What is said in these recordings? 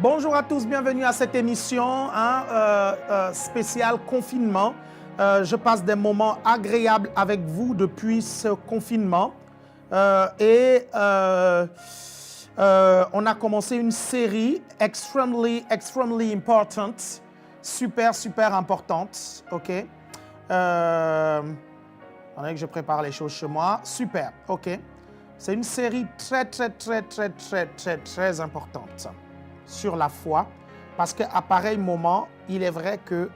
Bonjour à tous, bienvenue à cette émission spéciale confinement. Je passe des moments agréables avec vous depuis ce confinement. On a commencé une série extremely important, super importante, ok? Attendez que je prépare les choses chez moi. Super, ok. C'est une série très importante sur la foi, parce qu'à pareil moment, il est vrai que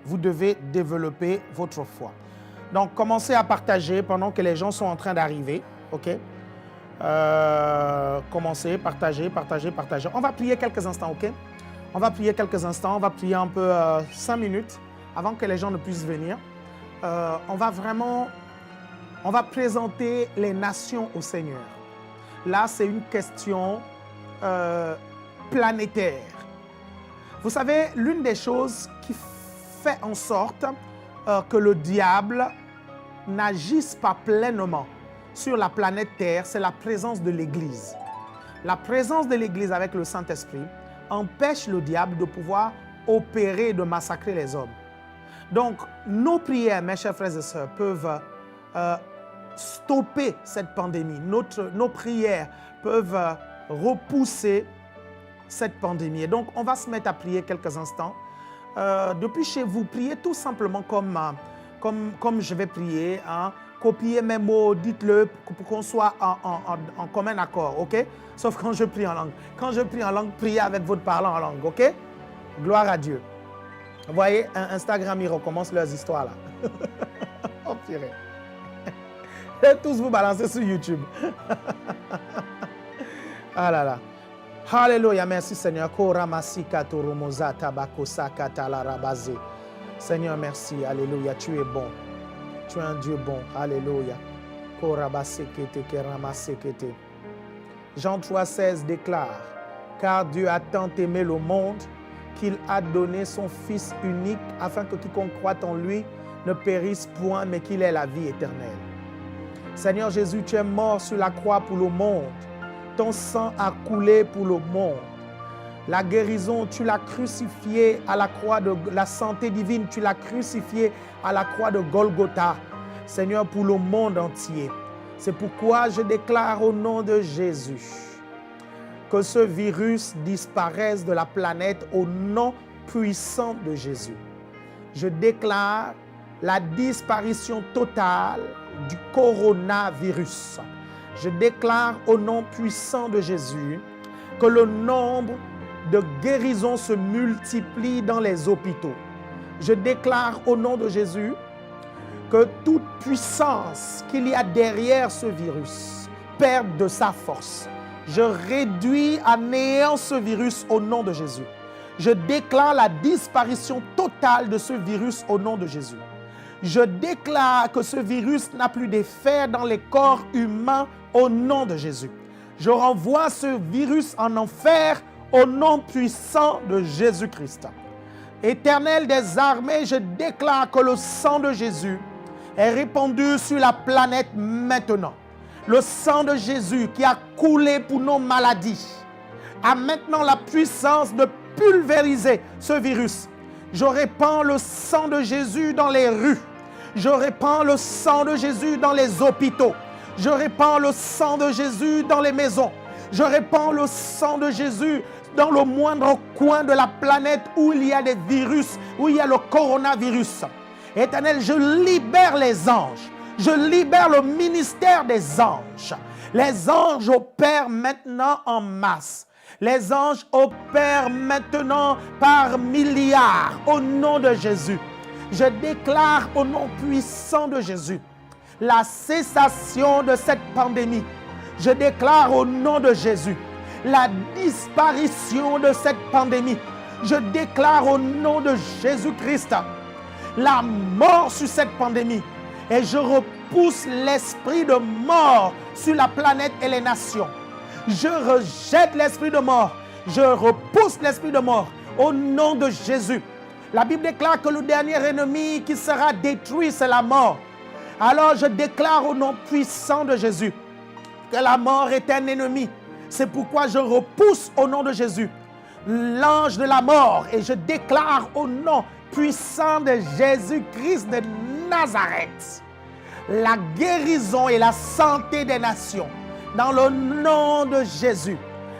vous devez développer votre foi. Donc, commencez à partager pendant que les gens sont en train d'arriver, ok? Commencez, partagez. On va prier quelques instants, ok? On va prier quelques instants, on va prier un peu 5 minutes avant que les gens ne puissent venir. On va présenter les nations au Seigneur. Là, c'est une question planétaire. Vous savez, l'une des choses qui fait en sorte que le diable n'agisse pas pleinement sur la planète Terre, c'est la présence de l'Église. La présence de l'Église avec le Saint-Esprit empêche le diable de pouvoir opérer et de massacrer les hommes. Donc, nos prières, mes chers frères et sœurs, peuvent stopper cette pandémie. Nos prières peuvent repousser cette pandémie. Et donc, on va se mettre à prier quelques instants. Depuis chez vous, priez tout simplement comme je vais prier. Hein. Copiez mes mots, dites-le pour qu'on soit en commun accord, ok? Sauf quand je prie en langue. Quand je prie en langue, priez avec votre parlant en langue, ok? Gloire à Dieu. Vous voyez, Instagram, ils recommencent leurs histoires là. Oh purée. Et tous vous balancer sur YouTube. Ah là là. Alléluia, merci Seigneur. Seigneur, merci. Alléluia, tu es bon. Tu es un Dieu bon. Alléluia. Jean 3,16 déclare: car Dieu a tant aimé le monde qu'il a donné son Fils unique afin que quiconque croit en lui ne périsse point, mais qu'il ait la vie éternelle. Seigneur Jésus, tu es mort sur la croix pour le monde. Ton sang a coulé pour le monde. La guérison, tu l'as crucifié à la croix de la santé divine, tu l'as crucifié à la croix de Golgotha, Seigneur, pour le monde entier. C'est pourquoi je déclare au nom de Jésus que ce virus disparaisse de la planète au nom puissant de Jésus. Je déclare la disparition totale du coronavirus. Je déclare au nom puissant de Jésus que le nombre de guérisons se multiplie dans les hôpitaux. Je déclare au nom de Jésus que toute puissance qu'il y a derrière ce virus perde de sa force. Je réduis à néant ce virus au nom de Jésus. Je déclare la disparition totale de ce virus au nom de Jésus. Je déclare que ce virus n'a plus d'effet dans les corps humains au nom de Jésus. Je renvoie ce virus en enfer au nom puissant de Jésus-Christ. Éternel des armées, je déclare que le sang de Jésus est répandu sur la planète maintenant. Le sang de Jésus qui a coulé pour nos maladies a maintenant la puissance de pulvériser ce virus. Je répands le sang de Jésus dans les rues. Je répands le sang de Jésus dans les hôpitaux. Je répands le sang de Jésus dans les maisons. Je répands le sang de Jésus dans le moindre coin de la planète où il y a des virus, où il y a le coronavirus. Éternel, je libère les anges. Je libère le ministère des anges. Les anges opèrent maintenant en masse. Les anges opèrent maintenant par milliards au nom de Jésus. Je déclare au nom puissant de Jésus la cessation de cette pandémie. Je déclare au nom de Jésus la disparition de cette pandémie. Je déclare au nom de Jésus-Christ la mort sur cette pandémie. Et je repousse l'esprit de mort sur la planète et les nations. Je rejette l'esprit de mort. Je repousse l'esprit de mort au nom de Jésus. La Bible déclare que le dernier ennemi qui sera détruit, c'est la mort. Alors je déclare au nom puissant de Jésus que la mort est un ennemi. C'est pourquoi je repousse au nom de Jésus l'ange de la mort et je déclare au nom puissant de Jésus-Christ de Nazareth la guérison et la santé des nations. Dans le nom de Jésus,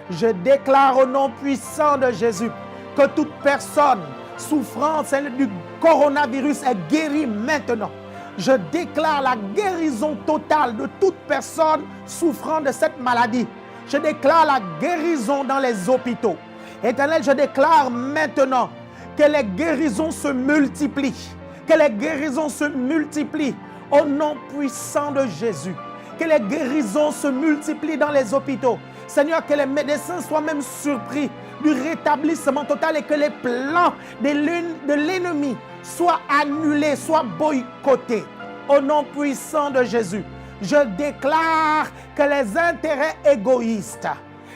je déclare au nom puissant de Jésus que toute personne souffrant du coronavirus est guérie maintenant. Je déclare la guérison totale de toute personne souffrant de cette maladie. Je déclare la guérison dans les hôpitaux. Éternel, je déclare maintenant que les guérisons se multiplient. Que les guérisons se multiplient au nom puissant de Jésus. Que les guérisons se multiplient dans les hôpitaux. Seigneur, que les médecins soient même surpris du rétablissement total et que les plans de l'ennemi soient annulés, soient boycottés. Au nom puissant de Jésus, je déclare que les intérêts égoïstes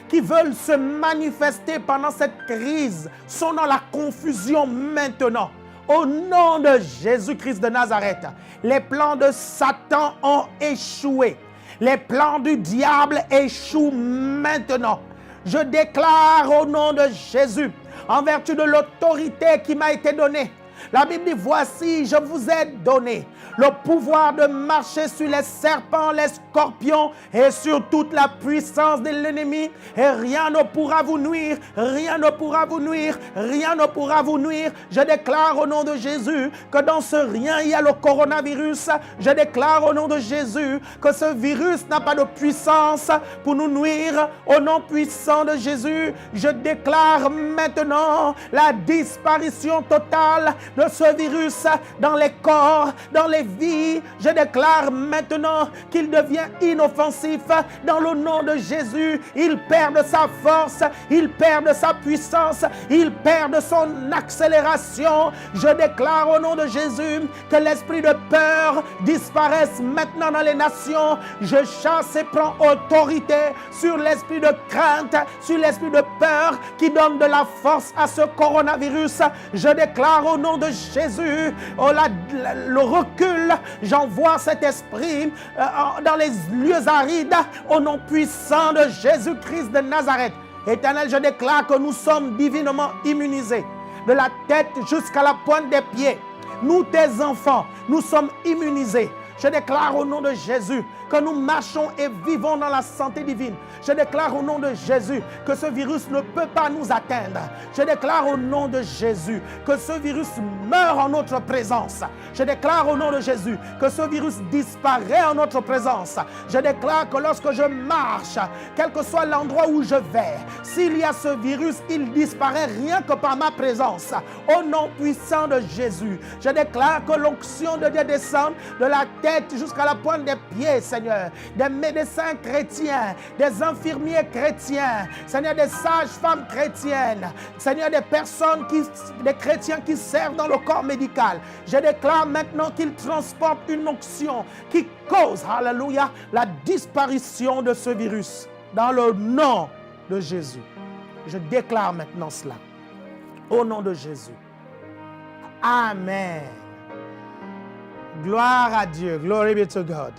qui veulent se manifester pendant cette crise sont dans la confusion maintenant. Au nom de Jésus-Christ de Nazareth, les plans de Satan ont échoué. Les plans du diable échouent maintenant. Je déclare au nom de Jésus, en vertu de l'autorité qui m'a été donnée. La Bible dit, voici, je vous ai donné le pouvoir de marcher sur les serpents, les scorpions et sur toute la puissance de l'ennemi. Et rien ne pourra vous nuire, rien ne pourra vous nuire, rien ne pourra vous nuire. Je déclare au nom de Jésus que dans ce rien, il y a le coronavirus. Je déclare au nom de Jésus que ce virus n'a pas de puissance pour nous nuire. Au nom puissant de Jésus, je déclare maintenant la disparition totale de ce virus dans les corps, dans les vies. Je déclare maintenant qu'il devient inoffensif dans le nom de Jésus. Il perd de sa force, il perd de sa puissance, il perd de son accélération. Je déclare au nom de Jésus que l'esprit de peur disparaisse maintenant dans les nations. Je chasse et prends autorité sur l'esprit de crainte, sur l'esprit de peur qui donne de la force à ce coronavirus. Je déclare au nom de Jésus, le recul, j'envoie cet esprit dans les lieux arides au nom puissant de Jésus-Christ de Nazareth. Éternel, je déclare que nous sommes divinement immunisés, de la tête jusqu'à la pointe des pieds. Nous, tes enfants, nous sommes immunisés. Je déclare au nom de Jésus que nous marchons et vivons dans la santé divine. Je déclare au nom de Jésus que ce virus ne peut pas nous atteindre. Je déclare au nom de Jésus que ce virus meurt en notre présence. Je déclare au nom de Jésus que ce virus disparaît en notre présence. Je déclare que lorsque je marche, quel que soit l'endroit où je vais, s'il y a ce virus, il disparaît rien que par ma présence. Au nom puissant de Jésus, je déclare que l'onction de Dieu descend de la tête jusqu'à la pointe des pieds, Seigneur. Des médecins chrétiens, des infirmiers chrétiens, Seigneur, des sages-femmes chrétiennes, Seigneur, des chrétiens qui servent dans le corps médical. Je déclare maintenant qu'ils transportent une onction qui cause, alléluia, la disparition de ce virus. Dans le nom de Jésus. Je déclare maintenant cela. Au nom de Jésus. Amen. Gloire à Dieu. Glory be to God.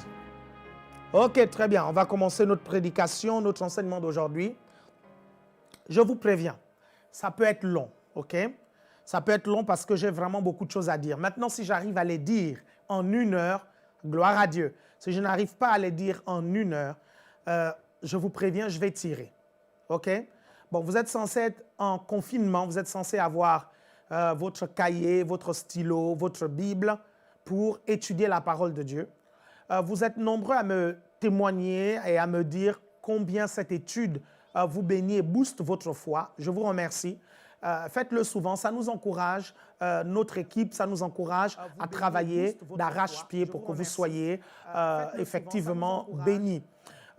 Ok, très bien. On va commencer notre prédication, notre enseignement d'aujourd'hui. Je vous préviens, ça peut être long, ok? Ça peut être long parce que j'ai vraiment beaucoup de choses à dire. Maintenant, si j'arrive à les dire en 1 heure, gloire à Dieu. Si je n'arrive pas à les dire en 1 heure, je vous préviens, je vais tirer. Ok? Bon, vous êtes censé être en confinement, vous êtes censé avoir votre cahier, votre stylo, votre Bible pour étudier la parole de Dieu. Vous êtes nombreux à me témoigner et à me dire combien cette étude vous bénit et booste votre foi. Je vous remercie. Faites-le souvent, ça nous encourage, notre équipe, ça nous encourage à travailler d'arrache-pied pour que vous soyez effectivement bénis.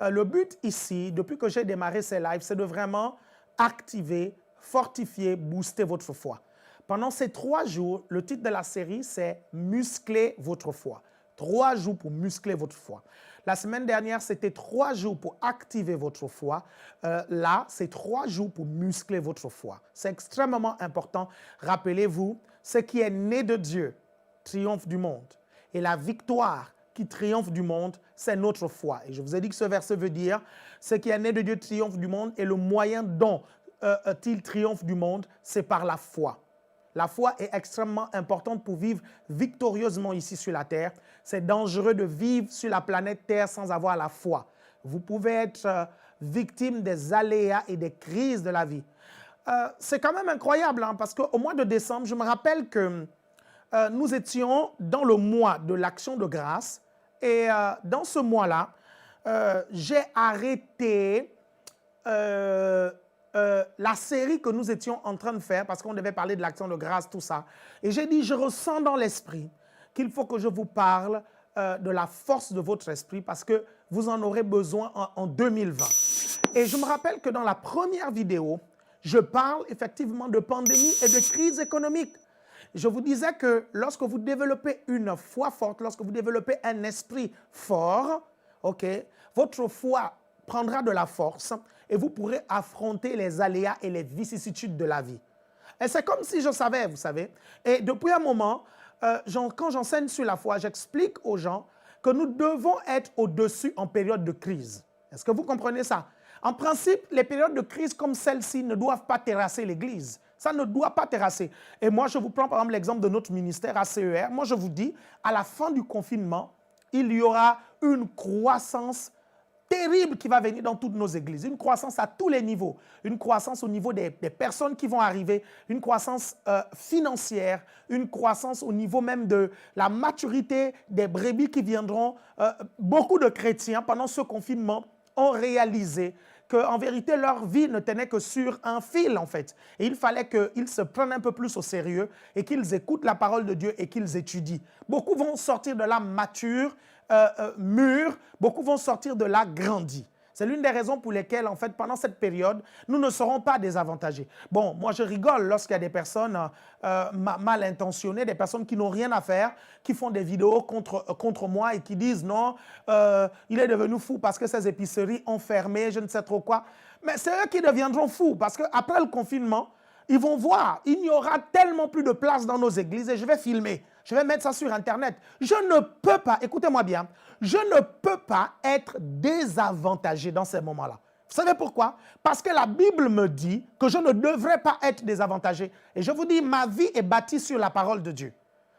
Le but ici, depuis que j'ai démarré ces lives, c'est de vraiment activer, fortifier, booster votre foi. Pendant ces 3 jours, le titre de la série, c'est « Muscler votre foi ». 3 jours pour muscler votre foi. La semaine dernière, c'était 3 jours pour activer votre foi. Là, c'est 3 jours pour muscler votre foi. C'est extrêmement important. Rappelez-vous, ce qui est né de Dieu triomphe du monde. Et la victoire qui triomphe du monde, c'est notre foi. Et je vous ai dit que ce verset veut dire, ce qui est né de Dieu triomphe du monde et le moyen dont il triomphe du monde? C'est par la foi. La foi est extrêmement importante pour vivre victorieusement ici sur la terre. C'est dangereux de vivre sur la planète Terre sans avoir la foi. Vous pouvez être victime des aléas et des crises de la vie. C'est quand même incroyable, hein, parce qu'au mois de décembre, je me rappelle que nous étions dans le mois de l'action de grâce. Et dans ce mois-là, j'ai arrêté la série que nous étions en train de faire parce qu'on devait parler de l'action de grâce, tout ça. Et j'ai dit, je ressens dans l'esprit qu'il faut que je vous parle de la force de votre esprit parce que vous en aurez besoin en 2020. Et je me rappelle que dans la première vidéo, je parle effectivement de pandémie et de crise économique. Je vous disais que lorsque vous développez une foi forte, lorsque vous développez un esprit fort, votre foi prendra de la force et vous pourrez affronter les aléas et les vicissitudes de la vie. Et c'est comme si je savais, vous savez. Et depuis un moment, quand j'enseigne sur la foi, j'explique aux gens que nous devons être au-dessus en période de crise. Est-ce que vous comprenez ça? En principe, les périodes de crise comme celle-ci ne doivent pas terrasser l'Église. Ça ne doit pas terrasser. Et moi, je vous prends par exemple l'exemple de notre ministère ACER. Moi, je vous dis, à la fin du confinement, il y aura une croissance terrible qui va venir dans toutes nos églises. Une croissance à tous les niveaux. Une croissance au niveau des personnes qui vont arriver. Une croissance financière. Une croissance au niveau même de la maturité des brebis qui viendront. Beaucoup de chrétiens, pendant ce confinement, ont réalisé qu'en vérité, leur vie ne tenait que sur un fil, en fait. Et il fallait qu'ils se prennent un peu plus au sérieux et qu'ils écoutent la parole de Dieu et qu'ils étudient. Beaucoup vont sortir de là matures, mûrs. Beaucoup vont sortir de là grandis. C'est l'une des raisons pour lesquelles, en fait, pendant cette période, nous ne serons pas désavantagés. Bon, moi, je rigole lorsqu'il y a des personnes mal intentionnées, des personnes qui n'ont rien à faire, qui font des vidéos contre moi et qui disent non, il est devenu fou parce que ses épiceries ont fermé, je ne sais trop quoi. Mais c'est eux qui deviendront fous parce qu'après le confinement, ils vont voir, il n'y aura tellement plus de place dans nos églises et je vais filmer. Je vais mettre ça sur Internet. Je ne peux pas, écoutez-moi bien, je ne peux pas être désavantagé dans ces moments-là. Vous savez pourquoi? Parce que la Bible me dit que je ne devrais pas être désavantagé. Et je vous dis, ma vie est bâtie sur la parole de Dieu.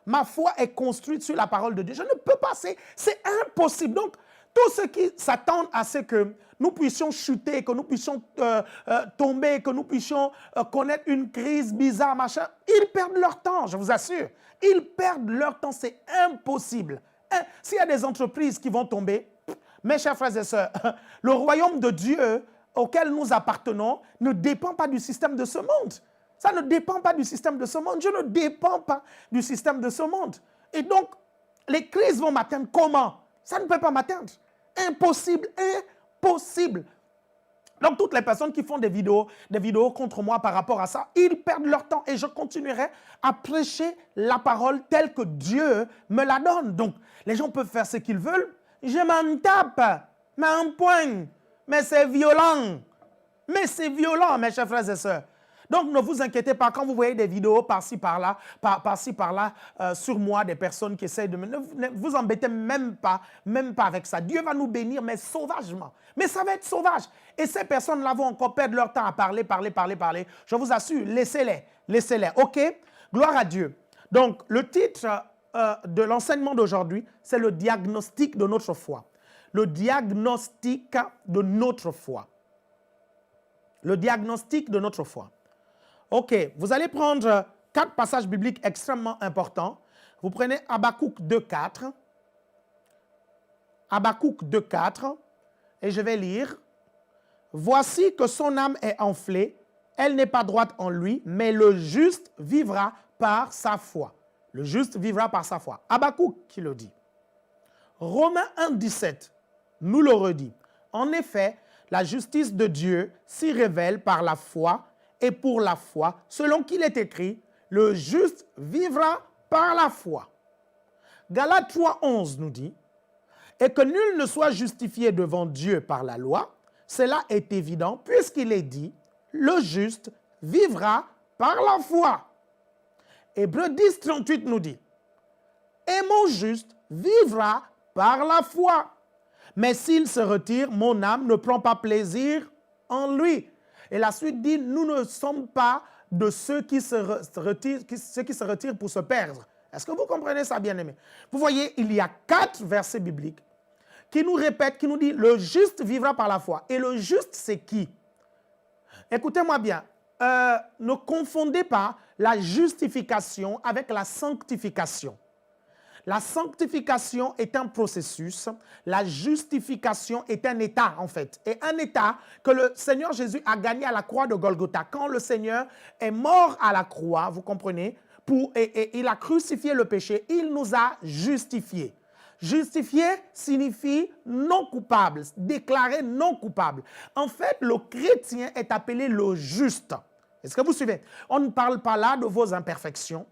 Ma foi est construite sur la parole de Dieu. Je ne peux pas, c'est impossible. Donc, tous ceux qui s'attendent à ce que nous puissions chuter, que nous puissions tomber, que nous puissions connaître une crise bizarre, machin, ils perdent leur temps, je vous assure. Ils perdent leur temps, c'est impossible. S'il y a des entreprises qui vont tomber, mes chers frères et sœurs, le royaume de Dieu auquel nous appartenons ne dépend pas du système de ce monde. Ça ne dépend pas du système de ce monde. Je ne dépends pas du système de ce monde. Et donc, les crises vont m'atteindre comment? Ça ne peut pas m'atteindre. Impossible, impossible. Donc, toutes les personnes qui font des vidéos contre moi par rapport à ça, ils perdent leur temps et je continuerai à prêcher la parole telle que Dieu me la donne. Donc, les gens peuvent faire ce qu'ils veulent. Je m'en tape, mais un point. Mais c'est violent. Mais c'est violent, mes chers frères et sœurs. Donc, ne vous inquiétez pas quand vous voyez des vidéos par-ci, par-là, sur moi, des personnes qui essayent de me... Ne vous embêtez même pas avec ça. Dieu va nous bénir, mais sauvagement. Mais ça va être sauvage. Et ces personnes-là vont encore perdre leur temps à parler. Je vous assure, laissez-les. OK? Gloire à Dieu. Donc, le titre de l'enseignement d'aujourd'hui, c'est le diagnostic de notre foi. Le diagnostic de notre foi. Le diagnostic de notre foi. OK, vous allez prendre 4 passages bibliques extrêmement importants. Vous prenez Habakkuk 2.4. Habakkuk 2.4. Et je vais lire. « Voici que son âme est enflée, elle n'est pas droite en lui, mais le juste vivra par sa foi. » Le juste vivra par sa foi. Habakkuk qui le dit. Romains 1.17 nous le redit. En effet, la justice de Dieu s'y révèle par la foi et pour la foi, selon qu'il est écrit, le juste vivra par la foi. Galates 3.11 nous dit, et que nul ne soit justifié devant Dieu par la loi, cela est évident puisqu'il est dit, le juste vivra par la foi. Hébreux 10.38 nous dit, et mon juste vivra par la foi. Mais s'il se retire, mon âme ne prend pas plaisir en lui. Et la suite dit, nous ne sommes pas de ceux qui se retirent pour se perdre. Est-ce que vous comprenez ça, bien-aimés? Vous voyez, il y a 4 versets bibliques qui nous répètent, qui nous disent, le juste vivra par la foi. Et le juste, c'est qui? Écoutez-moi bien, ne confondez pas la justification avec la sanctification. La sanctification est un processus, la justification est un état en fait. Et un état que le Seigneur Jésus a gagné à la croix de Golgotha. Quand le Seigneur est mort à la croix, vous comprenez, et il a crucifié le péché, il nous a justifiés. Justifié signifie non coupable, déclaré non coupable. En fait, le chrétien est appelé le juste. Est-ce que vous suivez? On ne parle pas là de vos imperfections.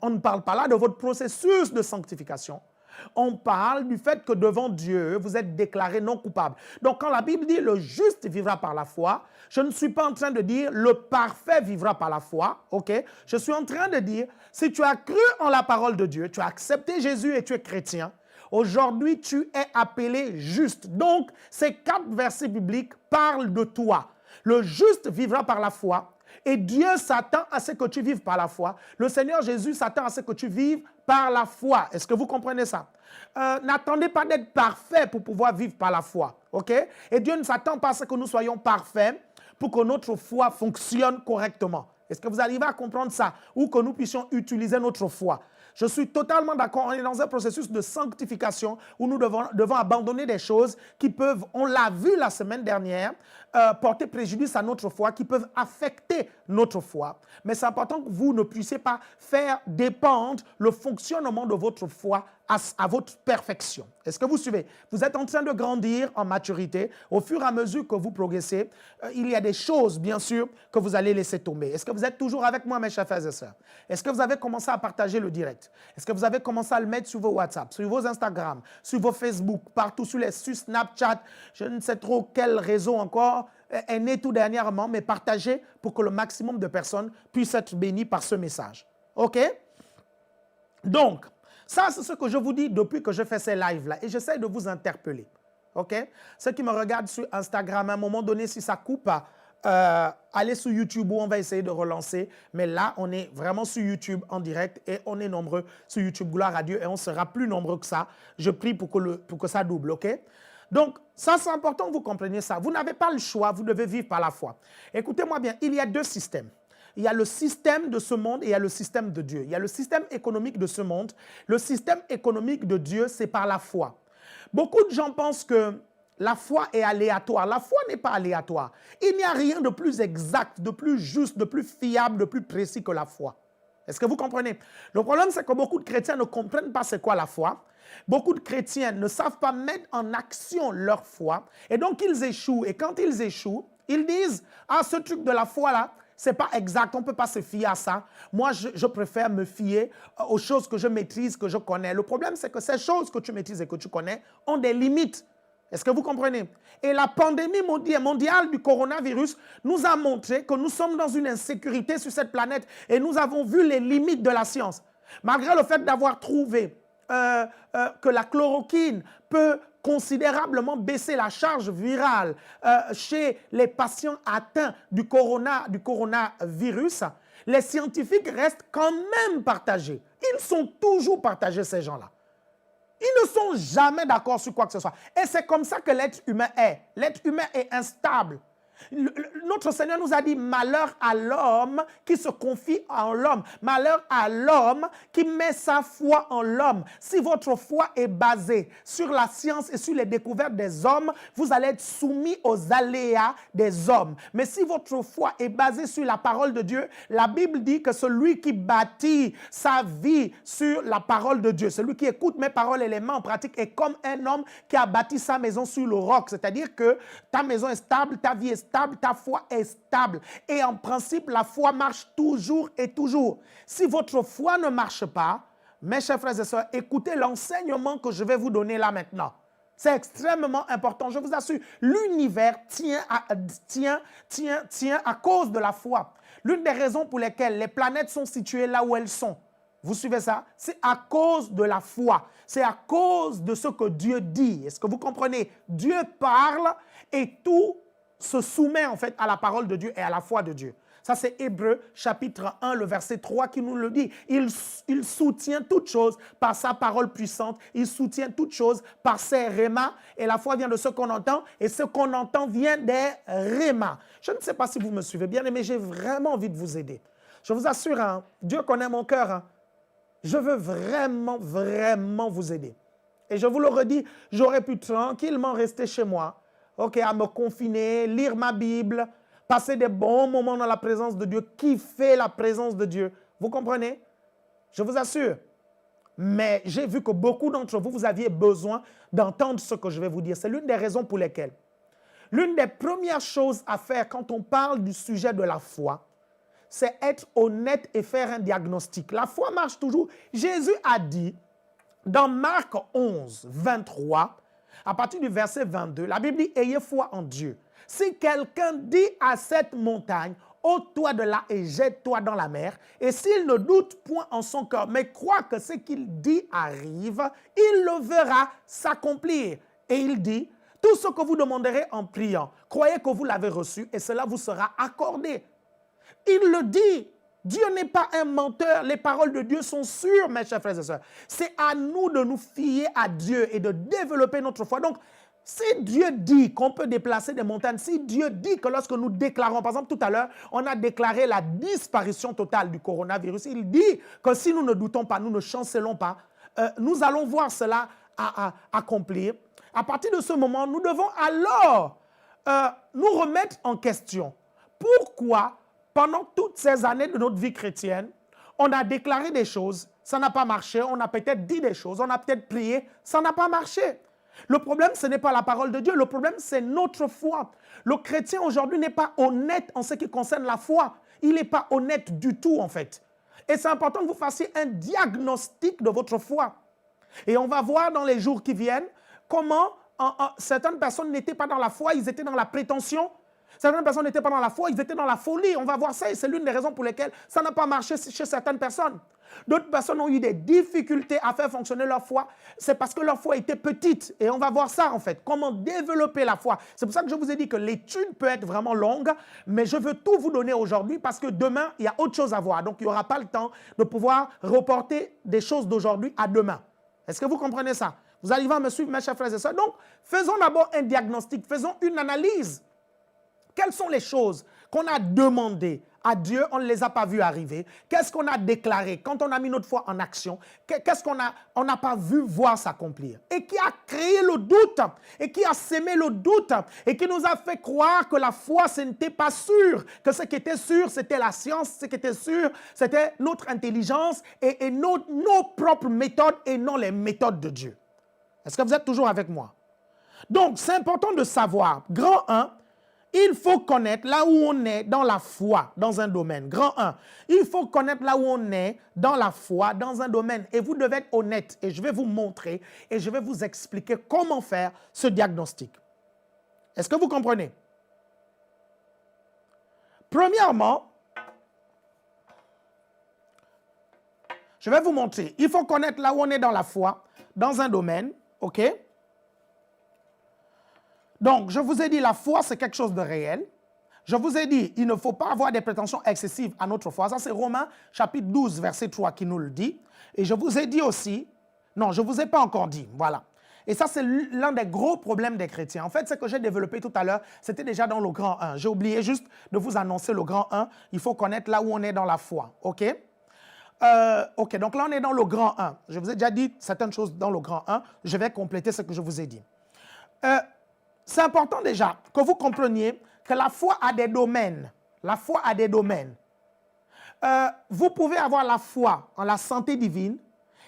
On ne parle pas là de votre processus de sanctification. On parle du fait que devant Dieu, vous êtes déclaré non coupable. Donc, quand la Bible dit « le juste vivra par la foi », je ne suis pas en train de dire « le parfait vivra par la foi ». Ok? Je suis en train de dire « si tu as cru en la parole de Dieu, tu as accepté Jésus et tu es chrétien, aujourd'hui, tu es appelé juste. » Donc, ces 4 versets bibliques parlent de toi. Le juste vivra par la foi. Et Dieu s'attend à ce que tu vives par la foi. Le Seigneur Jésus s'attend à ce que tu vives par la foi. Est-ce que vous comprenez ça? N'attendez pas d'être parfait pour pouvoir vivre par la foi. Ok? Et Dieu ne s'attend pas à ce que nous soyons parfaits pour que notre foi fonctionne correctement. Est-ce que vous arrivez à comprendre ça? Ou que nous puissions utiliser notre foi? Je suis totalement d'accord. On est dans un processus de sanctification où nous devons abandonner des choses qui peuvent, on l'a vu la semaine dernière, porter préjudice à notre foi, qui peuvent affecter notre foi. Mais c'est important que vous ne puissiez pas faire dépendre le fonctionnement de votre foi à votre perfection. Est-ce que vous suivez? Vous êtes en train de grandir en maturité. Au fur et à mesure que vous progressez, il y a des choses, bien sûr, que vous allez laisser tomber. Est-ce que vous êtes toujours avec moi, mes chers frères et sœurs? Est-ce que vous avez commencé à partager le direct? Est-ce que vous avez commencé à le mettre sur vos WhatsApp, sur vos Instagram, sur vos Facebook, partout, sur Snapchat, je ne sais trop quel réseau encore est né tout dernièrement, mais partagez pour que le maximum de personnes puissent être bénies par ce message. OK? Donc, ça, c'est ce que je vous dis depuis que je fais ces lives-là. Et j'essaie de vous interpeller. OK? Ceux qui me regardent sur Instagram, à un moment donné, si ça coupe, allez sur YouTube où on va essayer de relancer. Mais là, on est vraiment sur YouTube en direct et on est nombreux sur YouTube. Gloire à Dieu. Et on sera plus nombreux que ça. Je prie pour que ça double. OK? Donc, ça, c'est important que vous compreniez ça. Vous n'avez pas le choix. Vous devez vivre par la foi. Écoutez-moi bien. Il y a 2 systèmes. Il y a le système de ce monde et il y a le système de Dieu. Il y a le système économique de ce monde. Le système économique de Dieu, c'est par la foi. Beaucoup de gens pensent que la foi est aléatoire. La foi n'est pas aléatoire. Il n'y a rien de plus exact, de plus juste, de plus fiable, de plus précis que la foi. Est-ce que vous comprenez? Le problème, c'est que beaucoup de chrétiens ne comprennent pas c'est quoi la foi. Beaucoup de chrétiens ne savent pas mettre en action leur foi. Et donc, ils échouent. Et quand ils échouent, ils disent « Ah, ce truc de la foi-là, c'est pas exact, on ne peut pas se fier à ça. Moi, je préfère me fier aux choses que je maîtrise, que je connais. » Le problème, c'est que ces choses que tu maîtrises et que tu connais ont des limites. Est-ce que vous comprenez? Et la pandémie mondiale du coronavirus nous a montré que nous sommes dans une insécurité sur cette planète et nous avons vu les limites de la science. Malgré le fait d'avoir trouvé que la chloroquine peut considérablement baisser la charge virale chez les patients atteints du coronavirus, les scientifiques restent quand même partagés. Ils sont toujours partagés, ces gens-là. Ils ne sont jamais d'accord sur quoi que ce soit. Et c'est comme ça que l'être humain est. L'être humain est instable. Notre Seigneur nous a dit malheur à l'homme qui se confie en l'homme. Malheur à l'homme qui met sa foi en l'homme. Si votre foi est basée sur la science et sur les découvertes des hommes, vous allez être soumis aux aléas des hommes. Mais si votre foi est basée sur la parole de Dieu, la Bible dit que celui qui bâtit sa vie sur la parole de Dieu, celui qui écoute mes paroles et les met en pratique est comme un homme qui a bâti sa maison sur le roc. C'est-à-dire que ta maison est stable, ta vie est stable, ta foi est stable. Et en principe, la foi marche toujours et toujours. Si votre foi ne marche pas, mes chers frères et sœurs, écoutez l'enseignement que je vais vous donner là maintenant. C'est extrêmement important. Je vous assure, l'univers tient à cause de la foi. L'une des raisons pour lesquelles les planètes sont situées là où elles sont, vous suivez ça? C'est à cause de la foi. C'est à cause de ce que Dieu dit. Est-ce que vous comprenez? Dieu parle et tout se soumet en fait à la parole de Dieu et à la foi de Dieu. Ça, c'est Hébreux chapitre 1, le verset 3 qui nous le dit. Il soutient toutes choses par sa parole puissante. Il soutient toutes choses par ses rémas. Et la foi vient de ce qu'on entend. Et ce qu'on entend vient des rémas. Je ne sais pas si vous me suivez bien, mais j'ai vraiment envie de vous aider. Je vous assure, hein, Dieu connaît mon cœur. Hein. Je veux vraiment, vraiment vous aider. Et je vous le redis, j'aurais pu tranquillement rester chez moi, à me confiner, lire ma Bible, passer des bons moments dans la présence de Dieu, kiffer la présence de Dieu. Vous comprenez? Je vous assure. Mais j'ai vu que beaucoup d'entre vous, vous aviez besoin d'entendre ce que je vais vous dire. C'est l'une des raisons pour lesquelles. L'une des premières choses à faire quand on parle du sujet de la foi, c'est être honnête et faire un diagnostic. La foi marche toujours. Jésus a dit, dans Marc 11, 23, à partir du verset 22, la Bible dit « Ayez foi en Dieu. Si quelqu'un dit à cette montagne, ôte-toi de là et jette-toi dans la mer, et s'il ne doute point en son cœur, mais croit que ce qu'il dit arrive, il le verra s'accomplir. » Et il dit, « Tout ce que vous demanderez en priant, croyez que vous l'avez reçu, et cela vous sera accordé. » Il le dit. Dieu n'est pas un menteur. Les paroles de Dieu sont sûres, mes chers frères et sœurs. C'est à nous de nous fier à Dieu et de développer notre foi. Donc, si Dieu dit qu'on peut déplacer des montagnes, si Dieu dit que lorsque nous déclarons, par exemple tout à l'heure, on a déclaré la disparition totale du coronavirus, il dit que si nous ne doutons pas, nous ne chancelons pas, nous allons voir cela accomplir. À partir de ce moment, nous devons alors nous remettre en question. Pourquoi, pendant toutes ces années de notre vie chrétienne, on a déclaré des choses, ça n'a pas marché, on a peut-être dit des choses, on a peut-être prié, ça n'a pas marché. Le problème, ce n'est pas la parole de Dieu, le problème, c'est notre foi. Le chrétien aujourd'hui n'est pas honnête en ce qui concerne la foi. Il n'est pas honnête du tout, en fait. Et c'est important que vous fassiez un diagnostic de votre foi. Et on va voir dans les jours qui viennent comment certaines personnes n'étaient pas dans la foi, ils étaient dans la prétention. Certaines personnes n'étaient pas dans la foi, ils étaient dans la folie. On va voir ça et c'est l'une des raisons pour lesquelles ça n'a pas marché chez certaines personnes. D'autres personnes ont eu des difficultés à faire fonctionner leur foi. C'est parce que leur foi était petite. Et on va voir ça en fait, comment développer la foi. C'est pour ça que je vous ai dit que l'étude peut être vraiment longue, mais je veux tout vous donner aujourd'hui parce que demain, il y a autre chose à voir. Donc, il n'y aura pas le temps de pouvoir reporter des choses d'aujourd'hui à demain. Est-ce que vous comprenez ça? Vous arrivez à me suivre, mes chers frères et sœurs? Donc, faisons d'abord un diagnostic, faisons une analyse. Quelles sont les choses qu'on a demandées à Dieu, on ne les a pas vues arriver? Qu'est-ce qu'on a déclaré quand on a mis notre foi en action? Qu'est-ce qu'on n'a pas vu voir s'accomplir? Et qui a créé le doute? Et qui a sémé le doute? Et qui nous a fait croire que la foi, ce n'était pas sûr. Que ce qui était sûr, c'était la science. Ce qui était sûr, c'était notre intelligence et nos propres méthodes et non les méthodes de Dieu. Est-ce que vous êtes toujours avec moi? Donc, c'est important de savoir, grand 1, il faut connaître là où on est dans la foi, dans un domaine. Grand 1, il faut connaître là où on est dans la foi, dans un domaine. Et vous devez être honnête. Et je vais vous montrer et je vais vous expliquer comment faire ce diagnostic. Est-ce que vous comprenez? Premièrement, je vais vous montrer. Il faut connaître là où on est dans la foi, dans un domaine. OK? Donc, je vous ai dit, la foi, c'est quelque chose de réel. Je vous ai dit, il ne faut pas avoir des prétentions excessives à notre foi. Ça, c'est Romains, chapitre 12, verset 3 qui nous le dit. Et je vous ai dit aussi, non, je ne vous ai pas encore dit, voilà. Et ça, c'est l'un des gros problèmes des chrétiens. En fait, ce que j'ai développé tout à l'heure, c'était déjà dans le grand 1. J'ai oublié juste de vous annoncer le grand 1. Il faut connaître là où on est dans la foi, OK? OK, donc là, on est dans le grand 1. Je vous ai déjà dit certaines choses dans le grand 1. Je vais compléter ce que je vous ai dit. C'est important déjà que vous compreniez que la foi a des domaines. La foi a des domaines. Vous pouvez avoir la foi en la santé divine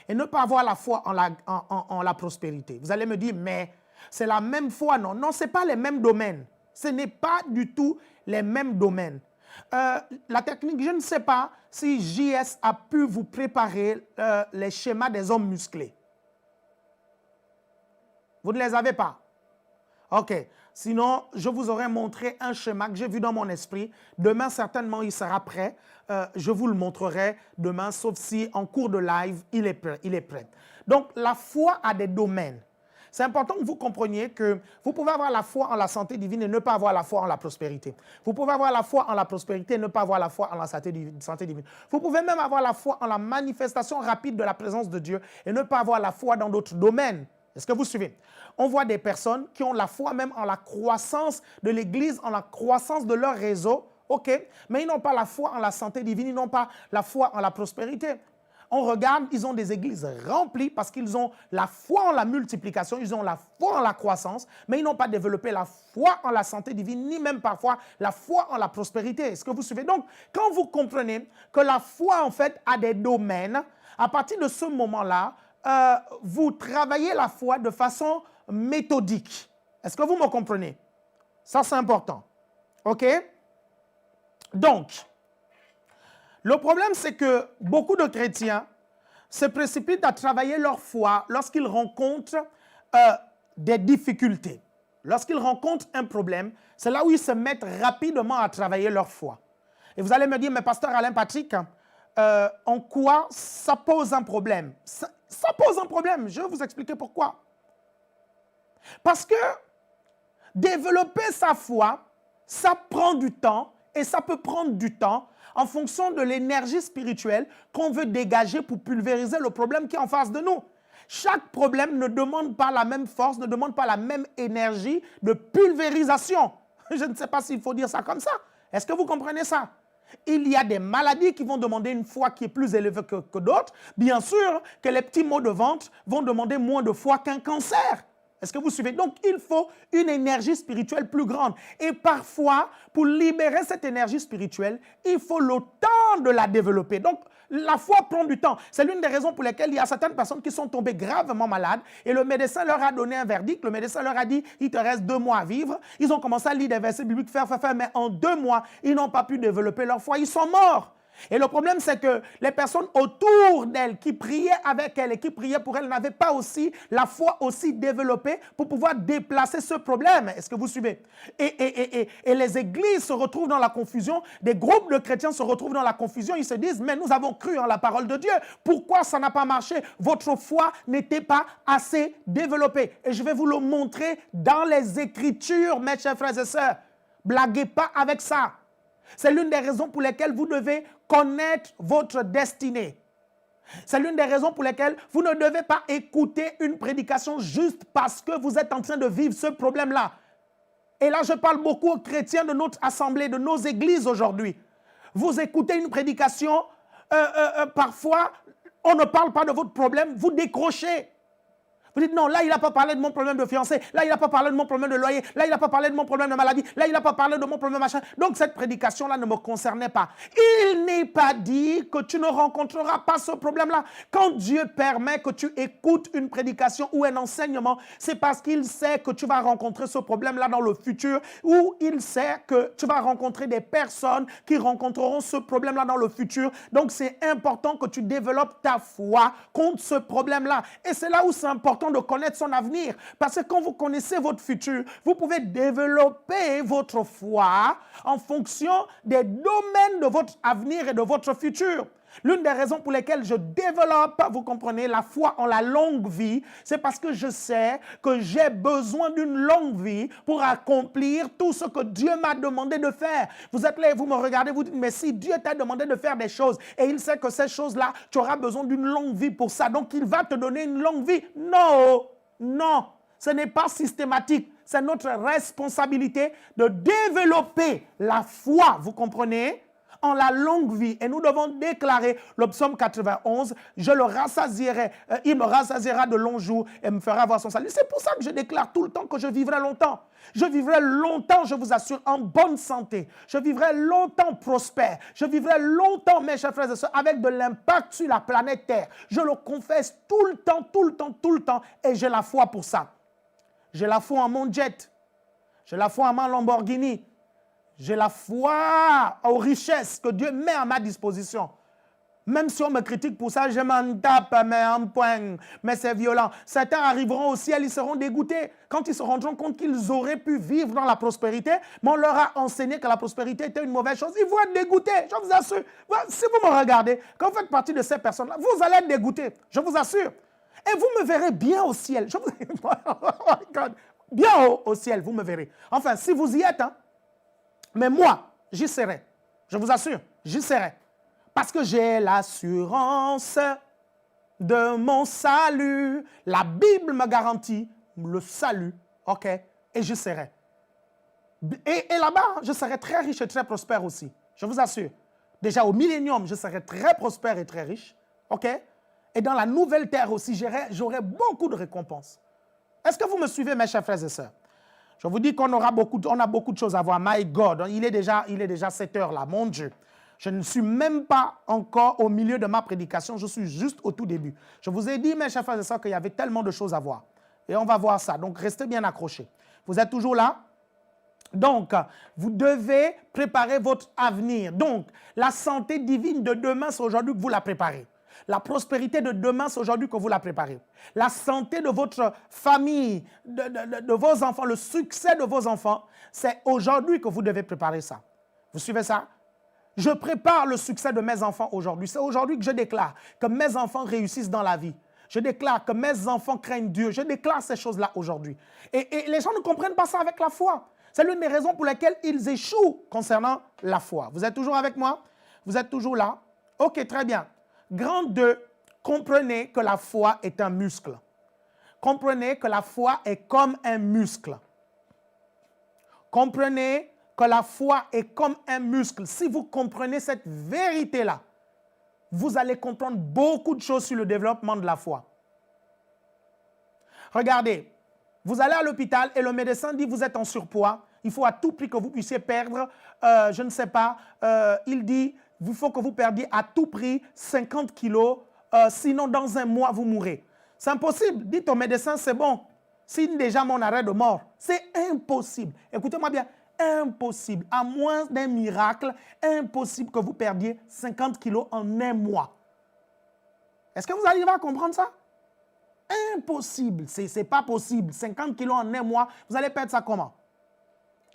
et ne pas avoir la foi en la prospérité. Vous allez me dire, mais c'est la même foi. Non, non, ce n'est pas les mêmes domaines. Ce n'est pas du tout les mêmes domaines. La technique, je ne sais pas si JS a pu vous préparer les schémas des hommes musclés. Vous ne les avez pas? OK. Sinon, je vous aurais montré un schéma que j'ai vu dans mon esprit. Demain, certainement, il sera prêt. Je vous le montrerai demain, sauf si en cours de live, il est prêt. Donc, la foi a des domaines. c'est important que vous compreniez que vous pouvez avoir la foi en la santé divine et ne pas avoir la foi en la prospérité. Vous pouvez avoir la foi en la prospérité et ne pas avoir la foi en la santé divine. Vous pouvez même avoir la foi en la manifestation rapide de la présence de Dieu et ne pas avoir la foi dans d'autres domaines. Est-ce que vous suivez? On voit des personnes qui ont la foi même en la croissance de l'Église, en la croissance de leur réseau, ok, mais ils n'ont pas la foi en la santé divine, ils n'ont pas la foi en la prospérité. On regarde, ils ont des églises remplies parce qu'ils ont la foi en la multiplication, ils ont la foi en la croissance, mais ils n'ont pas développé la foi en la santé divine, ni même parfois la foi en la prospérité. Est-ce que vous suivez? Donc, quand vous comprenez que la foi, en fait, a des domaines, à partir de ce moment-là, vous travaillez la foi de façon méthodique. Est-ce que vous me comprenez? Ça, c'est important. OK? Donc, le problème, c'est que beaucoup de chrétiens se précipitent à travailler leur foi lorsqu'ils rencontrent des difficultés. Lorsqu'ils rencontrent un problème, c'est là où ils se mettent rapidement à travailler leur foi. Et vous allez me dire, mais pasteur Alain Patrick, en quoi ça pose un problème? Ça pose un problème. Je vais vous expliquer pourquoi. Parce que développer sa foi, ça prend du temps et ça peut prendre du temps en fonction de l'énergie spirituelle qu'on veut dégager pour pulvériser le problème qui est en face de nous. Chaque problème ne demande pas la même force, ne demande pas la même énergie de pulvérisation. Je ne sais pas s'il faut dire ça comme ça. Est-ce que vous comprenez ça? Il y a des maladies qui vont demander une foi qui est plus élevée que d'autres. Bien sûr que les petits maux de ventre vont demander moins de foi qu'un cancer. Est-ce que vous suivez? Donc, il faut une énergie spirituelle plus grande. Et parfois, pour libérer cette énergie spirituelle, il faut le temps de la développer. Donc, la foi prend du temps. C'est l'une des raisons pour lesquelles il y a certaines personnes qui sont tombées gravement malades et le médecin leur a donné un verdict. Le médecin leur a dit, il te reste 2 mois à vivre. Ils ont commencé à lire des versets bibliques, faire, mais en 2 mois, ils n'ont pas pu développer leur foi. Ils sont morts. Et le problème, c'est que les personnes autour d'elle qui priaient avec elle et qui priaient pour elle n'avaient pas aussi la foi aussi développée pour pouvoir déplacer ce problème. Est-ce que vous suivez? Et les églises se retrouvent dans la confusion, des groupes de chrétiens se retrouvent dans la confusion, ils se disent, mais nous avons cru en la parole de Dieu. Pourquoi ça n'a pas marché? Votre foi n'était pas assez développée. Et je vais vous le montrer dans les Écritures, mes chers frères et sœurs. Blaguez pas avec ça. C'est l'une des raisons pour lesquelles vous devez connaître votre destinée. C'est l'une des raisons pour lesquelles vous ne devez pas écouter une prédication juste parce que vous êtes en train de vivre ce problème-là. Et là, je parle beaucoup aux chrétiens de notre assemblée, de nos églises aujourd'hui. Vous écoutez une prédication, parfois, on ne parle pas de votre problème, vous décrochez. Vous dites, non, là, il n'a pas parlé de mon problème de fiancé. Là, il n'a pas parlé de mon problème de loyer. Là, il n'a pas parlé de mon problème de maladie. Là, il n'a pas parlé de mon problème de machin. Donc, cette prédication-là ne me concernait pas. Il n'est pas dit que tu ne rencontreras pas ce problème-là. Quand Dieu permet que tu écoutes une prédication ou un enseignement, c'est parce qu'il sait que tu vas rencontrer ce problème-là dans le futur, ou il sait que tu vas rencontrer des personnes qui rencontreront ce problème-là dans le futur. Donc, c'est important que tu développes ta foi contre ce problème-là. Et c'est là où c'est important de connaître son avenir. Parce que quand vous connaissez votre futur, vous pouvez développer votre foi en fonction des domaines de votre avenir et de votre futur. L'une des raisons pour lesquelles je développe, vous comprenez, la foi en la longue vie, c'est parce que je sais que j'ai besoin d'une longue vie pour accomplir tout ce que Dieu m'a demandé de faire. Vous êtes là et vous me regardez, vous dites, mais si Dieu t'a demandé de faire des choses et il sait que ces choses-là, tu auras besoin d'une longue vie pour ça, donc il va te donner une longue vie. Non, non, ce n'est pas systématique. C'est notre responsabilité de développer la foi, vous comprenez, en la longue vie. Et nous devons déclarer le psaume 91, je le rassasierai, il me rassasiera de longs jours et me fera voir son salut. C'est pour ça que je déclare tout le temps que je vivrai longtemps. Je vivrai longtemps, je vous assure, en bonne santé. Je vivrai longtemps prospère. Je vivrai longtemps, mes chers frères et sœurs, avec de l'impact sur la planète Terre. Je le confesse tout le temps, tout le temps, tout le temps. Et j'ai la foi pour ça. J'ai la foi en mon jet. J'ai la foi en ma Lamborghini. J'ai la foi aux richesses que Dieu met à ma disposition. Même si on me critique pour ça, je m'en tape, mais en point, mais c'est violent. Certains arriveront au ciel, ils seront dégoûtés quand ils se rendront compte qu'ils auraient pu vivre dans la prospérité, mais on leur a enseigné que la prospérité était une mauvaise chose. Ils vont être dégoûtés, je vous assure. Si vous me regardez, quand vous faites partie de ces personnes-là, vous allez être dégoûtés, je vous assure. Et vous me verrez bien au ciel. Oh God. Bien au ciel, vous me verrez. Enfin, si vous y êtes, hein, mais moi, j'y serai. Je vous assure, j'y serai. Parce que j'ai l'assurance de mon salut. La Bible me garantit le salut, ok? Et je serai. Et là-bas, je serai très riche et très prospère aussi. Je vous assure. Déjà au millénium, je serai très prospère et très riche, ok? Et dans la nouvelle terre aussi, j'aurai beaucoup de récompenses. Est-ce que vous me suivez, mes chers frères et sœurs? Je vous dis qu'on a beaucoup de choses à voir. My God, il est déjà 7 heures là, mon Dieu. Je ne suis même pas encore au milieu de ma prédication, je suis juste au tout début. Je vous ai dit, mes chers frères et sœurs, qu'il y avait tellement de choses à voir. Et on va voir ça, donc restez bien accrochés. Vous êtes toujours là? Donc, vous devez préparer votre avenir. Donc, la santé divine de demain, c'est aujourd'hui que vous la préparez. La prospérité de demain, c'est aujourd'hui que vous la préparez. La santé de votre famille, de vos enfants, le succès de vos enfants, c'est aujourd'hui que vous devez préparer ça. Vous suivez ça? Je prépare le succès de mes enfants aujourd'hui. C'est aujourd'hui que je déclare que mes enfants réussissent dans la vie. Je déclare que mes enfants craignent Dieu. Je déclare ces choses-là aujourd'hui. Et les gens ne comprennent pas ça avec la foi. C'est l'une des raisons pour lesquelles ils échouent concernant la foi. Vous êtes toujours avec moi? Vous êtes toujours là? Ok, très bien. Grand 2, comprenez que la foi est un muscle. Comprenez que la foi est comme un muscle. Comprenez que la foi est comme un muscle. Si vous comprenez cette vérité-là, vous allez comprendre beaucoup de choses sur le développement de la foi. Regardez, vous allez à l'hôpital et le médecin dit vous êtes en surpoids, il faut à tout prix que vous puissiez perdre, je ne sais pas, il dit il faut que vous perdiez à tout prix 50 kilos, sinon dans un mois vous mourrez. C'est impossible, dites au médecin c'est bon, signe déjà mon arrêt de mort. C'est impossible, écoutez-moi bien, impossible, à moins d'un miracle, impossible que vous perdiez 50 kilos en un mois. Est-ce que vous arrivez à comprendre ça? Impossible, c'est pas possible. 50 kilos en un mois, vous allez perdre ça comment?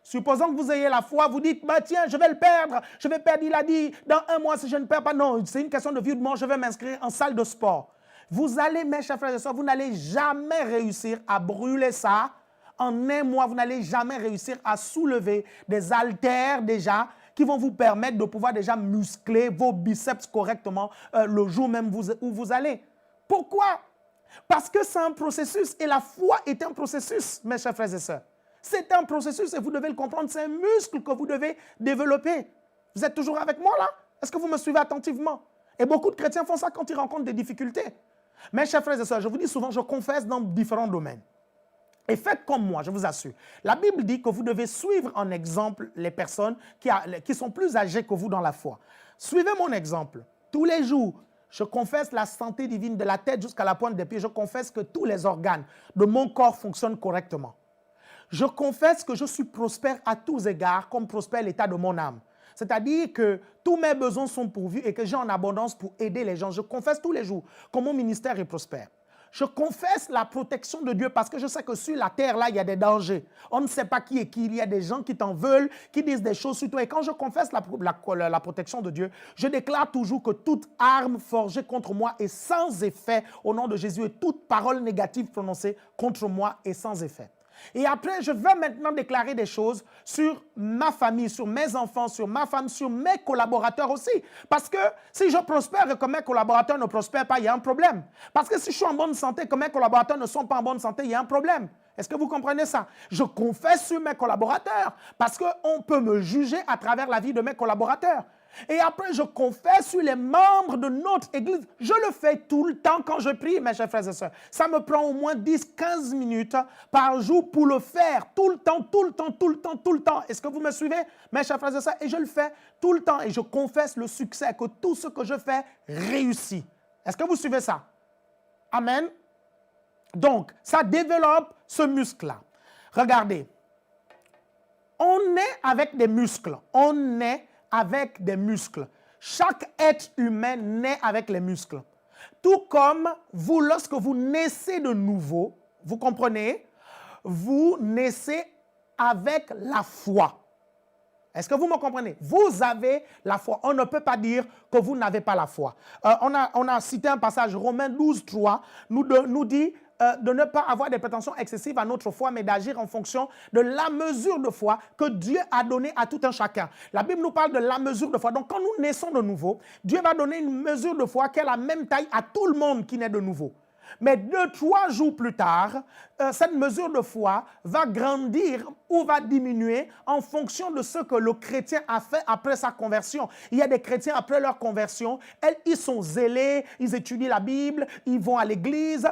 Supposons que vous ayez la foi, vous dites, bah tiens, je vais le perdre, je vais perdre, il a dit, dans un mois, si je ne perds pas, non, c'est une question de vie ou de mort, je vais m'inscrire en salle de sport. Vous allez, mes chers frères et sœurs, vous n'allez jamais réussir à brûler ça. En un mois, vous n'allez jamais réussir à soulever des haltères déjà qui vont vous permettre de pouvoir déjà muscler vos biceps correctement le jour même où vous allez. Pourquoi? Parce que c'est un processus et la foi est un processus, mes chers frères et sœurs. C'est un processus et vous devez le comprendre, c'est un muscle que vous devez développer. Vous êtes toujours avec moi là? Est-ce que vous me suivez attentivement? Et beaucoup de chrétiens font ça quand ils rencontrent des difficultés. Mes chers frères et sœurs, je vous dis souvent, je confesse dans différents domaines. Et faites comme moi, je vous assure. La Bible dit que vous devez suivre en exemple les personnes qui sont plus âgées que vous dans la foi. Suivez mon exemple. Tous les jours, je confesse la santé divine de la tête jusqu'à la pointe des pieds. Je confesse que tous les organes de mon corps fonctionnent correctement. Je confesse que je suis prospère à tous égards, comme prospère l'état de mon âme. C'est-à-dire que tous mes besoins sont pourvus et que j'ai en abondance pour aider les gens. Je confesse tous les jours que mon ministère est prospère. Je confesse la protection de Dieu parce que je sais que sur la terre, là, il y a des dangers. On ne sait pas qui est qui. Il y a des gens qui t'en veulent, qui disent des choses sur toi. Et quand je confesse la protection de Dieu, je déclare toujours que toute arme forgée contre moi est sans effet au nom de Jésus et toute parole négative prononcée contre moi est sans effet. Et après, je vais maintenant déclarer des choses sur ma famille, sur mes enfants, sur ma femme, sur mes collaborateurs aussi. Parce que si je prospère et que mes collaborateurs ne prospèrent pas, il y a un problème. Parce que si je suis en bonne santé et que mes collaborateurs ne sont pas en bonne santé, il y a un problème. Est-ce que vous comprenez ça? Je confesse sur mes collaborateurs parce qu'on peut me juger à travers la vie de mes collaborateurs. Et après, je confesse sur les membres de notre église. Je le fais tout le temps quand je prie, mes chers frères et sœurs. Ça me prend au moins 10-15 minutes par jour pour le faire. Tout le temps, tout le temps, tout le temps, tout le temps. Est-ce que vous me suivez, mes chers frères et sœurs? Et je le fais tout le temps. Et je confesse le succès, que tout ce que je fais réussit. Est-ce que vous suivez ça? Amen. Donc, ça développe ce muscle-là. Regardez. On est avec des muscles. On est avec des muscles. Chaque être humain naît avec les muscles. Tout comme vous, lorsque vous naissez de nouveau, vous comprenez, vous naissez avec la foi. Est-ce que vous me comprenez? Vous avez la foi. On ne peut pas dire que vous n'avez pas la foi. On a cité un passage, Romains 12, 3, nous dit de ne pas avoir des prétentions excessives à notre foi, mais d'agir en fonction de la mesure de foi que Dieu a donnée à tout un chacun. La Bible nous parle de la mesure de foi. Donc, quand nous naissons de nouveau, Dieu va donner une mesure de foi qui a la même taille à tout le monde qui naît de nouveau. Mais 2-3 jours plus tard, cette mesure de foi va grandir ou va diminuer en fonction de ce que le chrétien a fait après sa conversion. Il y a des chrétiens après leur conversion, ils sont zélés, ils étudient la Bible, ils vont à l'église,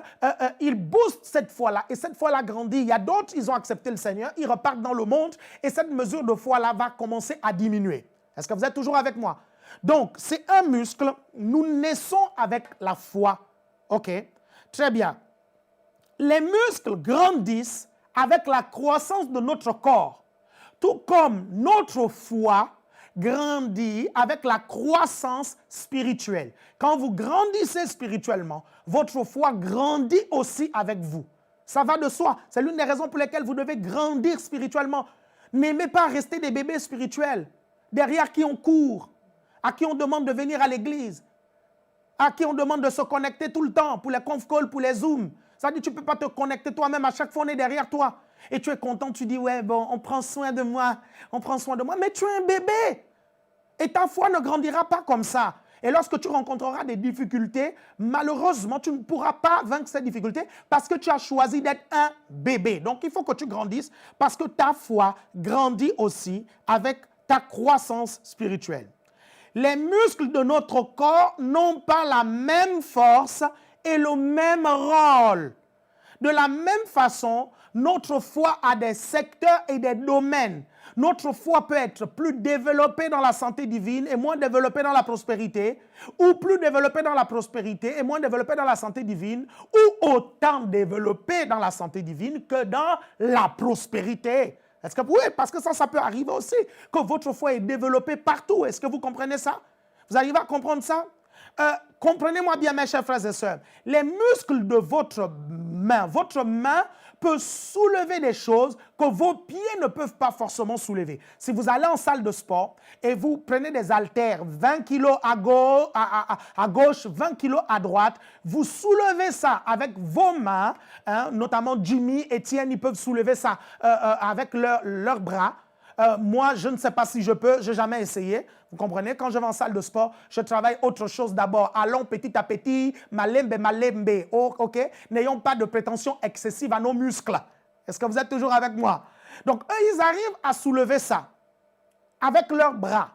ils boostent cette foi-là et cette foi-là grandit. Il y a d'autres, ils ont accepté le Seigneur, ils repartent dans le monde et cette mesure de foi-là va commencer à diminuer. Est-ce que vous êtes toujours avec moi? Donc, c'est un muscle, nous naissons avec la foi, ok? Très bien. Les muscles grandissent avec la croissance de notre corps, tout comme notre foi grandit avec la croissance spirituelle. Quand vous grandissez spirituellement, votre foi grandit aussi avec vous. Ça va de soi. C'est l'une des raisons pour lesquelles vous devez grandir spirituellement. N'aimez pas rester des bébés spirituels, derrière qui on court, à qui on demande de venir à l'église, à qui on demande de se connecter tout le temps pour les conf calls, pour les zooms. Ça dit, tu ne peux pas te connecter toi-même. À chaque fois, on est derrière toi. Et tu es content, tu dis, ouais, bon, on prend soin de moi. On prend soin de moi. Mais tu es un bébé. Et ta foi ne grandira pas comme ça. Et lorsque tu rencontreras des difficultés, malheureusement, tu ne pourras pas vaincre ces difficultés parce que tu as choisi d'être un bébé. Donc, il faut que tu grandisses parce que ta foi grandit aussi avec ta croissance spirituelle. Les muscles de notre corps n'ont pas la même force et le même rôle. De la même façon, notre foi a des secteurs et des domaines. Notre foi peut être plus développée dans la santé divine et moins développée dans la prospérité, ou plus développée dans la prospérité et moins développée dans la santé divine, ou autant développée dans la santé divine que dans la prospérité. Est-ce que oui, parce que ça peut arriver aussi, que votre foi est développée partout. Est-ce que vous comprenez ça? Vous arrivez à comprendre ça? Comprenez-moi bien, mes chers frères et sœurs. Les muscles de votre main peut soulever des choses que vos pieds ne peuvent pas forcément soulever. Si vous allez en salle de sport et vous prenez des haltères, 20 kilos à gauche, 20 kilos à droite, vous soulevez ça avec vos mains, hein, notamment Jimmy, Étienne, ils peuvent soulever ça avec leurs bras. Moi, je ne sais pas si je peux, je n'ai jamais essayé. Vous comprenez? Quand je vais en salle de sport, je travaille autre chose d'abord. Allons petit à petit, malembe. Oh, ok? N'ayons pas de prétention excessive à nos muscles. Est-ce que vous êtes toujours avec moi? Donc, eux, ils arrivent à soulever ça avec leurs bras.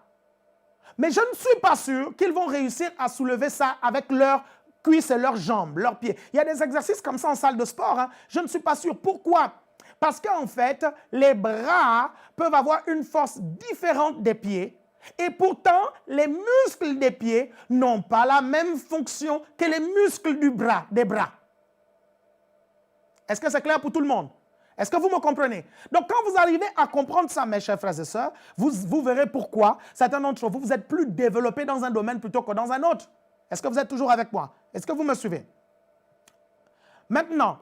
Mais je ne suis pas sûr qu'ils vont réussir à soulever ça avec leurs cuisses et leurs jambes, leurs pieds. Il y a des exercices comme ça en salle de sport. Hein. Je ne suis pas sûr. Pourquoi? Parce qu'en fait, les bras peuvent avoir une force différente des pieds et pourtant, les muscles des pieds n'ont pas la même fonction que les muscles des bras. Est-ce que c'est clair pour tout le monde? Est-ce que vous me comprenez? Donc, quand vous arrivez à comprendre ça, mes chers frères et sœurs, vous verrez pourquoi certains d'entre vous, vous êtes plus développés dans un domaine plutôt que dans un autre. Est-ce que vous êtes toujours avec moi? Est-ce que vous me suivez? Maintenant,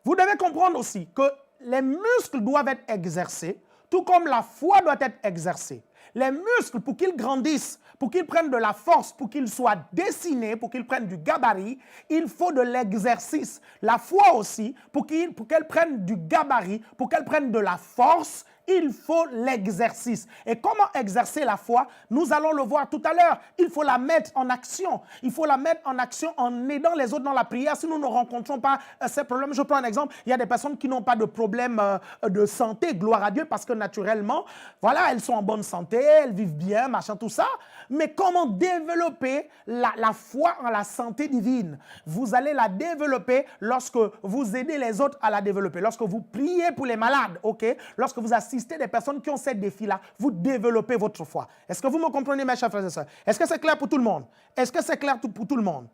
vous devez comprendre aussi que les muscles doivent être exercés, tout comme la foi doit être exercée. Les muscles, pour qu'ils grandissent, pour qu'ils prennent de la force, pour qu'ils soient dessinés, pour qu'ils prennent du gabarit, il faut de l'exercice. La foi aussi, pour qu'elle prenne du gabarit, pour qu'elle prenne de la force, il faut l'exercice. Et comment exercer la foi? Nous allons le voir tout à l'heure. Il faut la mettre en action. Il faut la mettre en action en aidant les autres dans la prière. Si nous ne rencontrons pas ces problèmes, je prends un exemple. Il y a des personnes qui n'ont pas de problème de santé, gloire à Dieu, parce que naturellement, voilà, elles sont en bonne santé, elles vivent bien, machin, tout ça. Mais comment développer la foi en la santé divine? Vous allez la développer lorsque vous aidez les autres à la développer. Lorsque vous priez pour les malades, ok? Lorsque vous assistez des personnes qui ont ces défis-là, vous développez votre foi. Est-ce que vous me comprenez, mes chers frères et sœurs? Est-ce que c'est clair pour tout le monde? Est-ce que c'est clair pour tout le monde?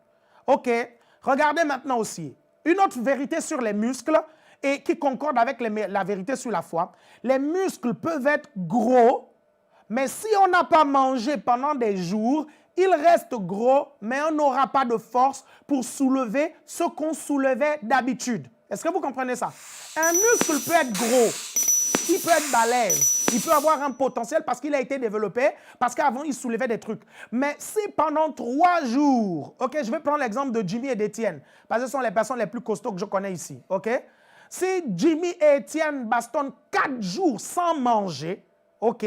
Ok. Regardez maintenant aussi une autre vérité sur les muscles et qui concorde avec la vérité sur la foi. Les muscles peuvent être gros, mais si on n'a pas mangé pendant des jours, ils restent gros, mais on n'aura pas de force pour soulever ce qu'on soulevait d'habitude. Est-ce que vous comprenez ça? Un muscle peut être gros, il peut être balèze, il peut avoir un potentiel parce qu'il a été développé, parce qu'avant, il soulevait des trucs. Mais si pendant 3 jours, ok, je vais prendre l'exemple de Jimmy et d'Étienne, parce que ce sont les personnes les plus costauds que je connais ici, ok? Si Jimmy et Étienne bastonnent 4 jours sans manger, ok,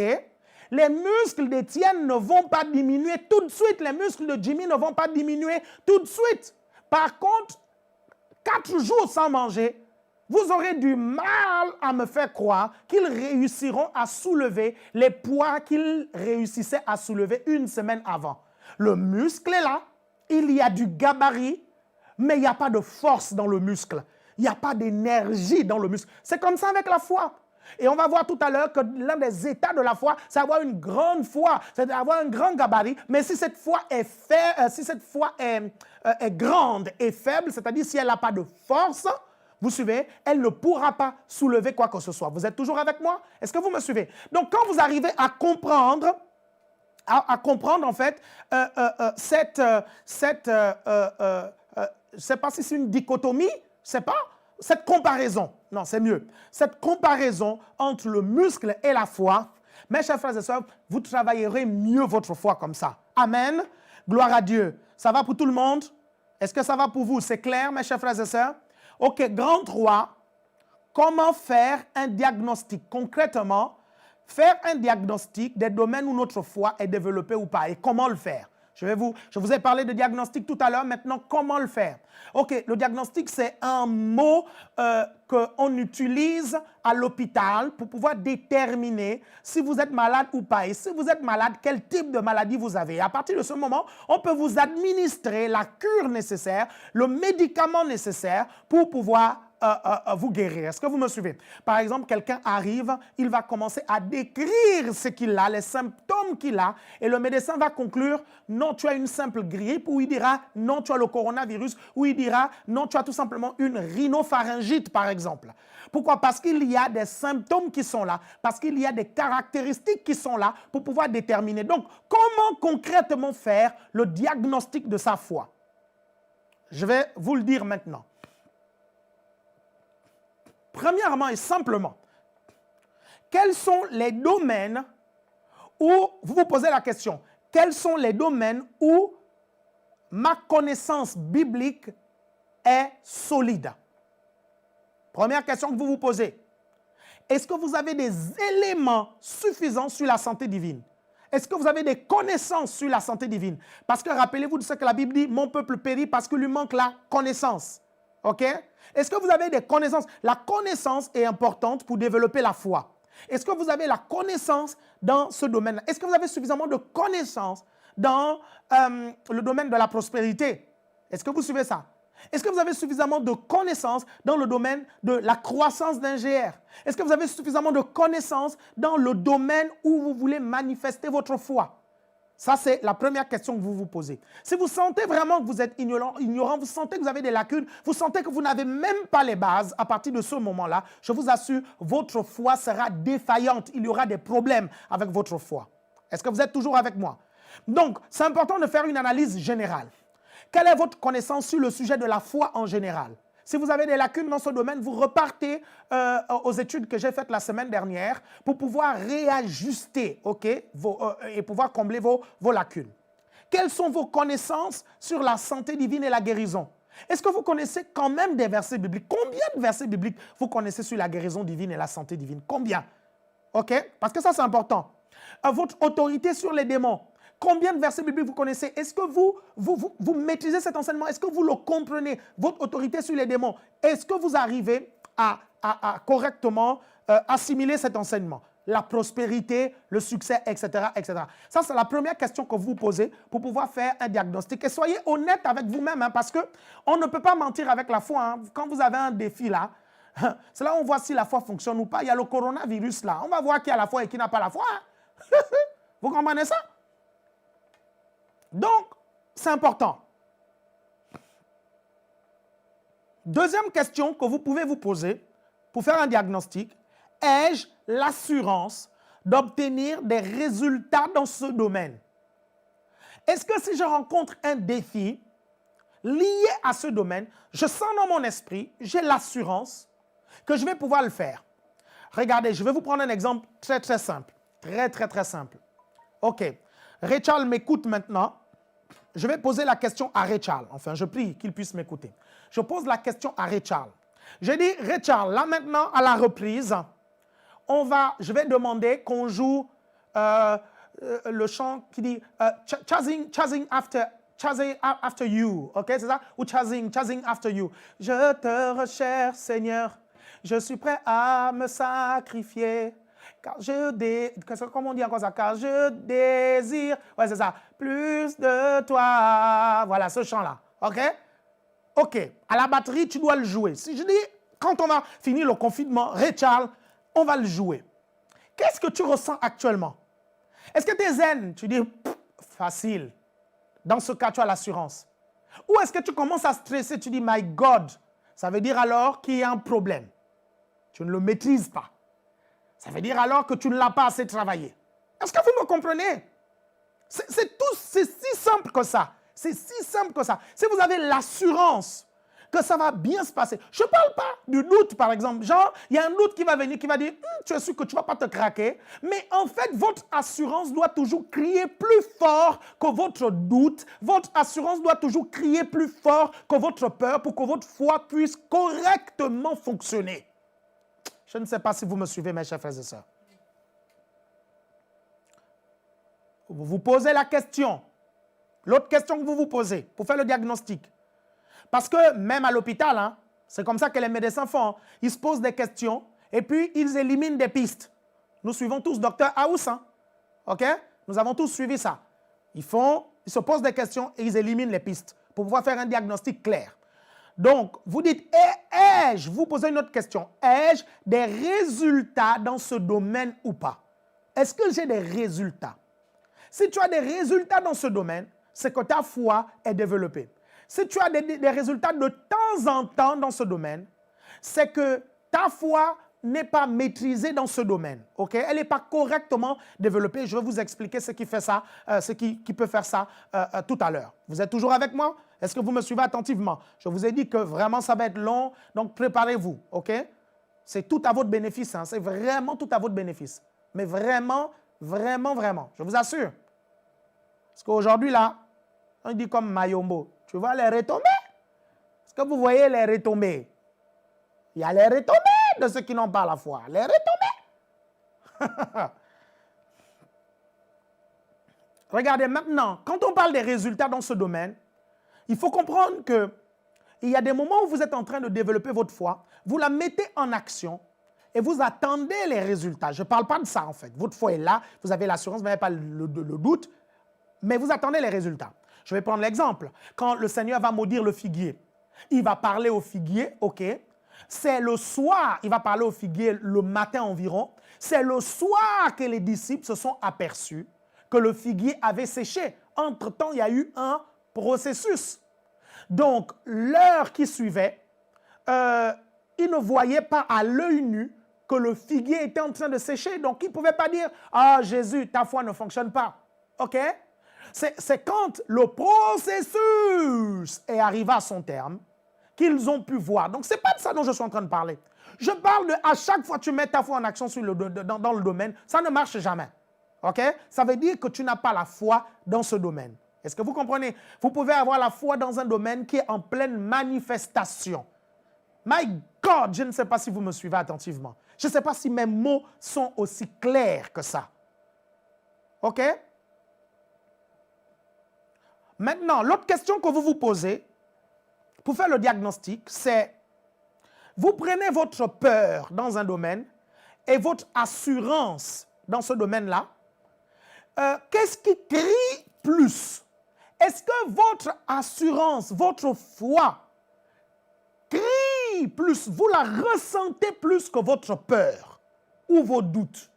les muscles d'Étienne ne vont pas diminuer tout de suite. Les muscles de Jimmy ne vont pas diminuer tout de suite. Par contre, 4 jours sans manger, vous aurez du mal à me faire croire qu'ils réussiront à soulever les poids qu'ils réussissaient à soulever une semaine avant. Le muscle est là, il y a du gabarit, mais il n'y a pas de force dans le muscle. Il n'y a pas d'énergie dans le muscle. C'est comme ça avec la foi. Et on va voir tout à l'heure que l'un des états de la foi, c'est avoir une grande foi, c'est avoir un grand gabarit. Mais si cette foi est grande et faible, c'est-à-dire si elle n'a pas de force, vous suivez, elle ne pourra pas soulever quoi que ce soit. Vous êtes toujours avec moi? Est-ce que vous me suivez? Donc, quand vous arrivez à comprendre en fait je ne sais pas si c'est une dichotomie, c'est pas cette comparaison, non, c'est mieux. Cette comparaison entre le muscle et la foi, mes chers frères et sœurs, vous travaillerez mieux votre foi comme ça. Amen. Gloire à Dieu. Ça va pour tout le monde? Est-ce que ça va pour vous? C'est clair, mes chers frères et sœurs? Ok, grand 3. Comment faire un diagnostic? Concrètement, faire un diagnostic des domaines où notre foi est développée ou pas. Et comment le faire? Je vous ai parlé de diagnostic tout à l'heure. Maintenant, comment le faire? Ok, le diagnostic, c'est un mot qu'on utilise à l'hôpital pour pouvoir déterminer si vous êtes malade ou pas. Et si vous êtes malade, quel type de maladie vous avez. Et à partir de ce moment, on peut vous administrer la cure nécessaire, le médicament nécessaire pour pouvoir vous guérir. Est-ce que vous me suivez? Par exemple, quelqu'un arrive, il va commencer à décrire ce qu'il a, les symptômes qu'il a, et le médecin va conclure, non, tu as une simple grippe, ou il dira, non, tu as le coronavirus, ou il dira, non, tu as tout simplement une rhinopharyngite, par exemple. Pourquoi? Parce qu'il y a des symptômes qui sont là, parce qu'il y a des caractéristiques qui sont là pour pouvoir déterminer. Donc, comment concrètement faire le diagnostic de sa foi? Je vais vous le dire maintenant. Premièrement et simplement, quels sont les domaines où, vous vous posez la question, quels sont les domaines où ma connaissance biblique est solide? Première question que vous vous posez. Est-ce que vous avez des éléments suffisants sur la santé divine? Est-ce que vous avez des connaissances sur la santé divine? Parce que rappelez-vous de ce que la Bible dit, mon peuple périt parce qu'il lui manque la connaissance. OK? Est-ce que vous avez des connaissances? La connaissance est importante pour développer la foi. Est-ce que vous avez la connaissance dans ce domaine? Est-ce que vous avez suffisamment de connaissances dans le domaine de la prospérité? Est-ce que vous suivez ça? Est-ce que vous avez suffisamment de connaissances dans le domaine de la croissance d'un GR? Est-ce que vous avez suffisamment de connaissances dans le domaine où vous voulez manifester votre foi? Ça, c'est la première question que vous vous posez. Si vous sentez vraiment que vous êtes ignorant, vous sentez que vous avez des lacunes, vous sentez que vous n'avez même pas les bases, à partir de ce moment-là, je vous assure, votre foi sera défaillante. Il y aura des problèmes avec votre foi. Est-ce que vous êtes toujours avec moi? Donc, c'est important de faire une analyse générale. Quelle est votre connaissance sur le sujet de la foi en général? Si vous avez des lacunes dans ce domaine, vous repartez aux études que j'ai faites la semaine dernière pour pouvoir réajuster, ok, et pouvoir combler vos lacunes. Quelles sont vos connaissances sur la santé divine et la guérison? Est-ce que vous connaissez quand même des versets bibliques? Combien de versets bibliques vous connaissez sur la guérison divine et la santé divine? Combien? Ok? Parce que ça, c'est important. Votre autorité sur les démons. Combien de versets bibliques vous connaissez? Est-ce que vous maîtrisez cet enseignement? Est-ce que vous le comprenez? Votre autorité sur les démons. Est-ce que vous arrivez à correctement assimiler cet enseignement? La prospérité, le succès, etc., etc. Ça, c'est la première question que vous vous posez pour pouvoir faire un diagnostic. Et soyez honnête avec vous-même, hein, parce qu'on ne peut pas mentir avec la foi. Hein. Quand vous avez un défi là, c'est là où on voit si la foi fonctionne ou pas. Il y a le coronavirus là. On va voir qui a la foi et qui n'a pas la foi. Hein. Vous comprenez ça? Donc, c'est important. Deuxième question que vous pouvez vous poser pour faire un diagnostic, ai-je l'assurance d'obtenir des résultats dans ce domaine? Est-ce que si je rencontre un défi lié à ce domaine, je sens dans mon esprit, j'ai l'assurance que je vais pouvoir le faire? Regardez, je vais vous prendre un exemple très, très simple. Très, très, très simple. OK. Rachel m'écoute maintenant. Je vais poser la question à Rachel. Enfin, je prie qu'il puisse m'écouter. Je pose la question à Rachel. Je dis, Rachel, là maintenant, à la reprise, je vais demander qu'on joue le chant qui dit chasing after you. OK, c'est ça? Ou chasing after you. Je te recherche, Seigneur. Je suis prêt à me sacrifier. Car comment on dit encore ça? Car je désire, ouais c'est ça, plus de toi. Voilà ce chant-là, ok? Ok, à la batterie, tu dois le jouer. Si je dis, quand on va finir le confinement, Rachel, on va le jouer. Qu'est-ce que tu ressens actuellement? Est-ce que tu es zen? Tu dis, facile. Dans ce cas, tu as l'assurance. Ou est-ce que tu commences à stresser? Tu dis, my God. Ça veut dire alors qu'il y a un problème. Tu ne le maîtrises pas. Ça veut dire alors que tu ne l'as pas assez travaillé. Est-ce que vous me comprenez? C'est si simple que ça. C'est si simple que ça. Si vous avez l'assurance que ça va bien se passer. Je ne parle pas du doute, par exemple. Genre, il y a un doute qui va venir, qui va dire, tu es sûr que tu ne vas pas te craquer. Mais en fait, votre assurance doit toujours crier plus fort que votre doute. Votre assurance doit toujours crier plus fort que votre peur pour que votre foi puisse correctement fonctionner. Je ne sais pas si vous me suivez, mes chers frères et sœurs. Vous vous posez la question. L'autre question que vous vous posez pour faire le diagnostic. Parce que même à l'hôpital, hein, c'est comme ça que les médecins font. Ils se posent des questions et puis ils éliminent des pistes. Nous suivons tous Dr House. Hein, OK? Nous avons tous suivi ça. Ils se posent des questions et ils éliminent les pistes pour pouvoir faire un diagnostic clair. Donc, vous dites, vous posez une autre question. Ai-je des résultats dans ce domaine ou pas? Est-ce que j'ai des résultats? Si tu as des résultats dans ce domaine, c'est que ta foi est développée. Si tu as des résultats de temps en temps dans ce domaine, c'est que ta foi n'est pas maîtrisée dans ce domaine. Okay? Elle n'est pas correctement développée. Je vais vous expliquer ce qui fait ça, ce qui peut faire ça tout à l'heure. Vous êtes toujours avec moi? Est-ce que vous me suivez attentivement? Je vous ai dit que vraiment ça va être long, donc préparez-vous. OK? C'est tout à votre bénéfice. Hein? C'est vraiment tout à votre bénéfice. Mais vraiment, vraiment, vraiment. Je vous assure. Parce qu'aujourd'hui, là, on dit comme Mayombo. Tu vois les retombées? Est-ce que vous voyez les retombées? Il y a les retombées de ceux qui n'ont pas la foi. Les retombées. Regardez maintenant, quand on parle des résultats dans ce domaine, il faut comprendre qu'il y a des moments où vous êtes en train de développer votre foi, vous la mettez en action et vous attendez les résultats. Je ne parle pas de ça en fait. Votre foi est là, vous avez l'assurance, vous n'avez pas le doute, mais vous attendez les résultats. Je vais prendre l'exemple. Quand le Seigneur va maudire le figuier, il va parler au figuier, ok? C'est le soir, il va parler au figuier le matin environ. C'est le soir que les disciples se sont aperçus que le figuier avait séché. Entre-temps, il y a eu un processus. Donc, l'heure qui suivait, ils ne voyaient pas à l'œil nu que le figuier était en train de sécher. Donc, ils ne pouvaient pas dire « Ah, Jésus, ta foi ne fonctionne pas. » OK? C'est quand le processus est arrivé à son terme qu'ils ont pu voir. Donc, ce n'est pas de ça dont je suis en train de parler. Je parle de à chaque fois que tu mets ta foi en action dans le domaine, ça ne marche jamais. OK? Ça veut dire que tu n'as pas la foi dans ce domaine. Est-ce que vous comprenez? Vous pouvez avoir la foi dans un domaine qui est en pleine manifestation. My God, je ne sais pas si vous me suivez attentivement. Je ne sais pas si mes mots sont aussi clairs que ça. OK? Maintenant, l'autre question que vous vous posez pour faire le diagnostic, c'est vous prenez votre peur dans un domaine et votre assurance dans ce domaine-là. Qu'est-ce qui crie plus? Est-ce que votre assurance, votre foi crie plus, vous la ressentez plus que votre peur ou vos doutes?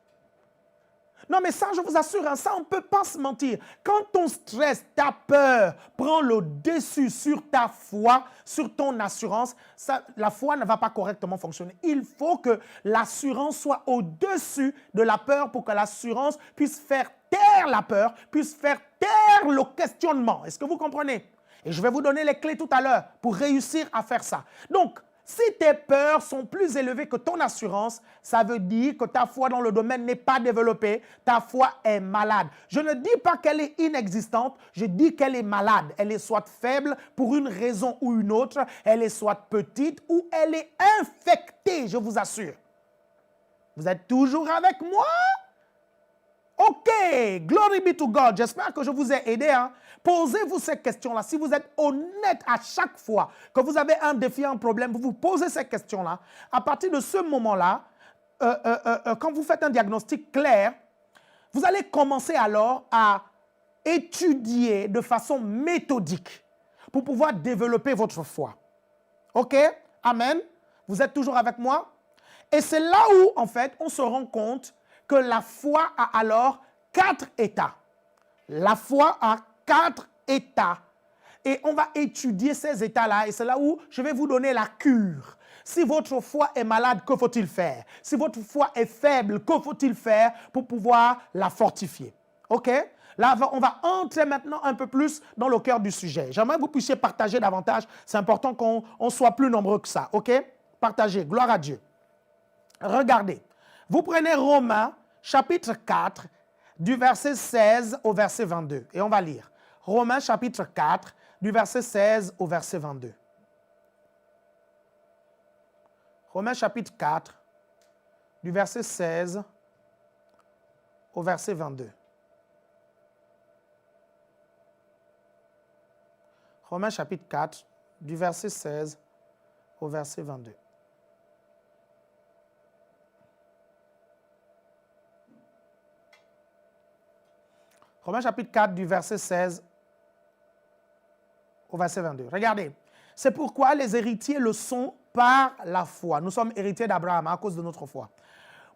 Non, mais ça, je vous assure, hein, ça, on ne peut pas se mentir. Quand ton stress, ta peur prend le dessus sur ta foi, sur ton assurance, ça, la foi ne va pas correctement fonctionner. Il faut que l'assurance soit au-dessus de la peur pour que l'assurance puisse faire taire la peur, puisse faire taire le questionnement. Est-ce que vous comprenez? Et je vais vous donner les clés tout à l'heure pour réussir à faire ça. Donc, Si tes peurs sont plus élevées que ton assurance, ça veut dire que ta foi dans le domaine n'est pas développée, ta foi est malade. Je ne dis pas qu'elle est inexistante, je dis qu'elle est malade. Elle est soit faible pour une raison ou une autre, elle est soit petite ou elle est infectée, je vous assure. Vous êtes toujours avec moi? OK, glory be to God. J'espère que je vous ai aidé. Posez-vous ces questions-là. Si vous êtes honnête à chaque fois que vous avez un défi, un problème, vous vous posez ces questions-là. À partir de ce moment-là, quand vous faites un diagnostic clair, vous allez commencer alors à étudier de façon méthodique pour pouvoir développer votre foi. OK? Amen. Vous êtes toujours avec moi? Et c'est là où, en fait, on se rend compte que la foi a alors 4 états. La foi a 4 états. Et on va étudier ces états-là. Et c'est là où je vais vous donner la cure. Si votre foi est malade, que faut-il faire? Si votre foi est faible, que faut-il faire pour pouvoir la fortifier? OK? Là, on va entrer maintenant un peu plus dans le cœur du sujet. J'aimerais que vous puissiez partager davantage. C'est important qu'on soit plus nombreux que ça. OK? Partagez. Gloire à Dieu. Regardez. Vous prenez Romains, chapitre 4, du verset 16 au verset 22. Et on va lire. Romains, chapitre 4, du verset 16 au verset 22. Romains, chapitre 4, du verset 16 au verset 22. Romains, chapitre 4, du verset 16 au verset 22. Romains chapitre 4 du verset 16 au verset 22. Regardez. C'est pourquoi les héritiers le sont par la foi. Nous sommes héritiers d'Abraham à cause de notre foi.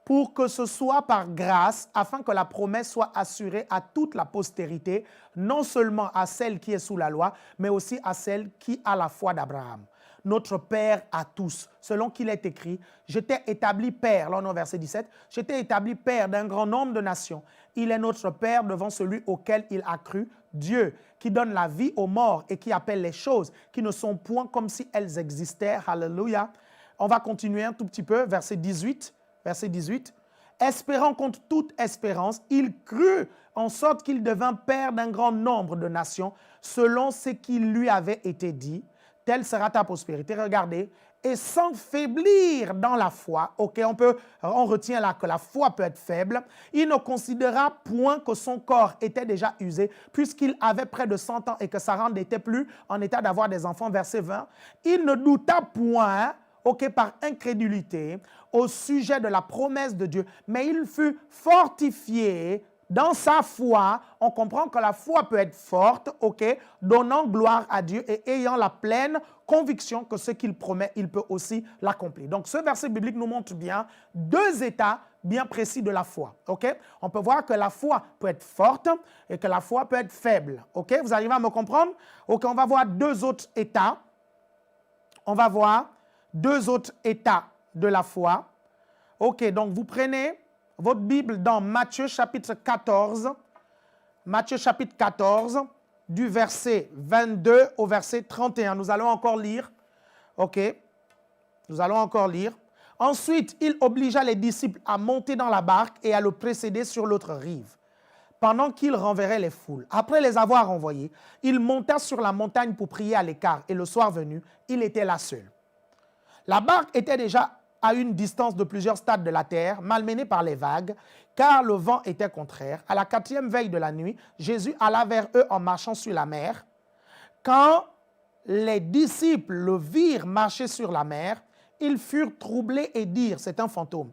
Pour que ce soit par grâce, afin que la promesse soit assurée à toute la postérité, non seulement à celle qui est sous la loi, mais aussi à celle qui a la foi d'Abraham. Notre Père à tous, selon qu'il est écrit, je t'ai établi Père, là on est au verset 17, je t'ai établi Père d'un grand nombre de nations. Il est notre Père devant celui auquel il a cru, Dieu, qui donne la vie aux morts et qui appelle les choses qui ne sont point comme si elles existaient. Alléluia. On va continuer un tout petit peu, verset 18. Verset 18. Espérant contre toute espérance, il crut en sorte qu'il devint Père d'un grand nombre de nations, selon ce qui lui avait été dit. Telle sera ta prospérité. Regardez. Et sans faiblir dans la foi, ok, on retient là que la foi peut être faible, il ne considéra point que son corps était déjà usé, puisqu'il avait près de 100 ans et que Sarah n'était plus en état d'avoir des enfants, verset 20. Il ne douta point, ok, par incrédulité, au sujet de la promesse de Dieu, mais il fut fortifié dans sa foi. On comprend que la foi peut être forte, ok, donnant gloire à Dieu et ayant la pleine conviction que ce qu'il promet, il peut aussi l'accomplir. Donc, ce verset biblique nous montre bien 2 états bien précis de la foi, ok. On peut voir que la foi peut être forte et que la foi peut être faible, ok. Vous arrivez à me comprendre? Ok, on va voir 2 autres états. On va voir 2 autres états de la foi. Ok, donc vous prenez votre Bible dans Matthieu chapitre 14. Matthieu chapitre 14, du verset 22 au verset 31. Nous allons encore lire. Ok, nous allons encore lire. Ensuite, il obligea les disciples à monter dans la barque et à le précéder sur l'autre rive, pendant qu'il renverrait les foules. Après les avoir envoyés, il monta sur la montagne pour prier à l'écart. Et le soir venu, il était là seul. La barque était déjà à une distance de plusieurs stades de la terre, malmenée par les vagues, car le vent était contraire. À la 4e veille de la nuit, Jésus alla vers eux en marchant sur la mer. Quand les disciples le virent marcher sur la mer, ils furent troublés et dirent, c'est un fantôme.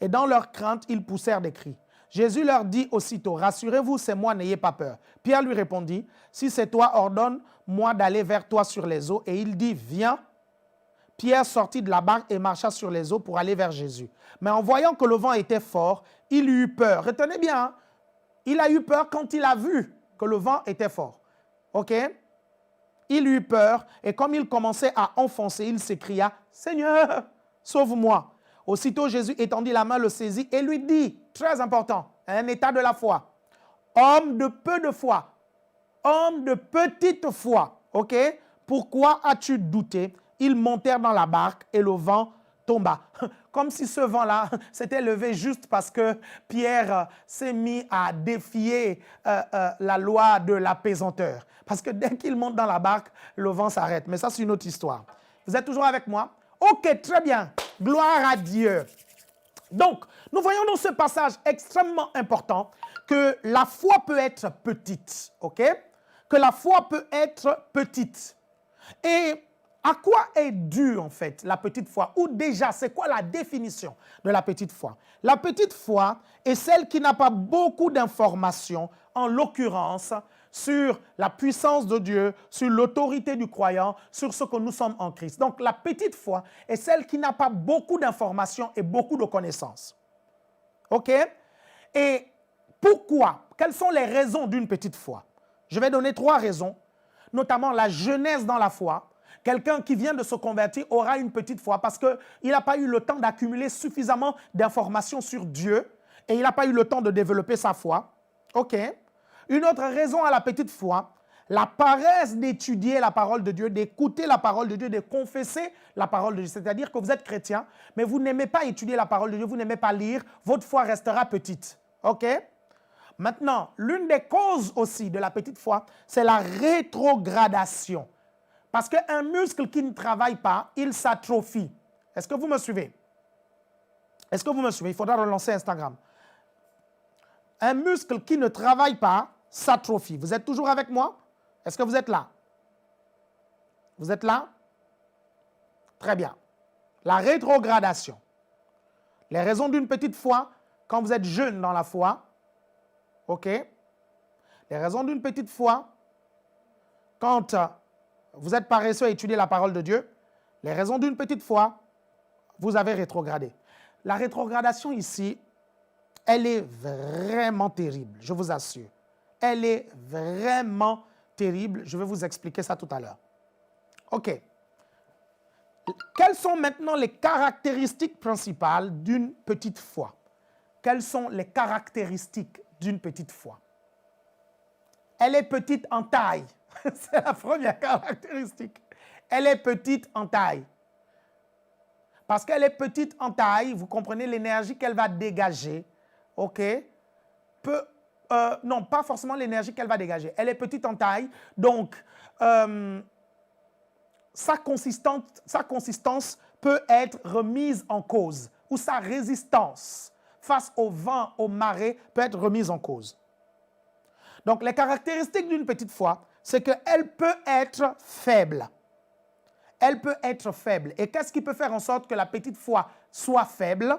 Et dans leur crainte, ils poussèrent des cris. Jésus leur dit aussitôt, rassurez-vous, c'est moi, n'ayez pas peur. Pierre lui répondit, si c'est toi, ordonne-moi d'aller vers toi sur les eaux. Et il dit, viens. Pierre sortit de la barque et marcha sur les eaux pour aller vers Jésus. Mais en voyant que le vent était fort, il eut peur. Retenez bien, hein? Il a eu peur quand il a vu que le vent était fort. OK? Il eut peur et comme il commençait à enfoncer, il s'écria, « Seigneur, sauve-moi !» Aussitôt Jésus étendit la main, le saisit et lui dit, très important, un état de la foi, « Homme de peu de foi, homme de petite foi, ok? Pourquoi as-tu douté ?» ils montèrent dans la barque et le vent tomba. Comme si ce vent-là s'était levé juste parce que Pierre s'est mis à défier la loi de l'apaisanteur. Parce que dès qu'il monte dans la barque, le vent s'arrête. Mais ça, c'est une autre histoire. Vous êtes toujours avec moi? Ok, très bien. Gloire à Dieu. Donc, nous voyons dans ce passage extrêmement important que la foi peut être petite, ok? Que la foi peut être petite. Et à quoi est due en fait la petite foi? Ou déjà, c'est quoi la définition de la petite foi? La petite foi est celle qui n'a pas beaucoup d'informations, en l'occurrence, sur la puissance de Dieu, sur l'autorité du croyant, sur ce que nous sommes en Christ. Donc, la petite foi est celle qui n'a pas beaucoup d'informations et beaucoup de connaissances. OK? Et pourquoi? Quelles sont les raisons d'une petite foi? Je vais donner 3 raisons, notamment la jeunesse dans la foi. Quelqu'un qui vient de se convertir aura une petite foi parce qu'il n'a pas eu le temps d'accumuler suffisamment d'informations sur Dieu et il n'a pas eu le temps de développer sa foi. OK? Une autre raison à la petite foi, la paresse d'étudier la parole de Dieu, d'écouter la parole de Dieu, de confesser la parole de Dieu. C'est-à-dire que vous êtes chrétien, mais vous n'aimez pas étudier la parole de Dieu, vous n'aimez pas lire, votre foi restera petite. OK? Maintenant, l'une des causes aussi de la petite foi, c'est la rétrogradation. Parce qu'un muscle qui ne travaille pas, il s'atrophie. Est-ce que vous me suivez? Est-ce que vous me suivez? Il faudra relancer Instagram. Un muscle qui ne travaille pas s'atrophie. Vous êtes toujours avec moi? Est-ce que vous êtes là? Vous êtes là? Très bien. La rétrogradation. Les raisons d'une petite foi, quand vous êtes jeune dans la foi, OK? Les raisons d'une petite foi, quand vous êtes paresseux à étudier la parole de Dieu, les raisons d'une petite foi, vous avez rétrogradé. La rétrogradation ici, elle est vraiment terrible, je vous assure. Elle est vraiment terrible. Je vais vous expliquer ça tout à l'heure. OK. Quelles sont maintenant les caractéristiques principales d'une petite foi? Quelles sont les caractéristiques d'une petite foi? Elle est petite en taille. C'est la première caractéristique. Elle est petite en taille. Parce qu'elle est petite en taille, vous comprenez l'énergie qu'elle va dégager, OK? Non, pas forcément l'énergie qu'elle va dégager. Elle est petite en taille, donc sa consistance peut être remise en cause, ou sa résistance face au vent, aux marées, peut être remise en cause. Donc, les caractéristiques d'une petite foi, c'est qu'elle peut être faible. Elle peut être faible. Et qu'est-ce qui peut faire en sorte que la petite foi soit faible?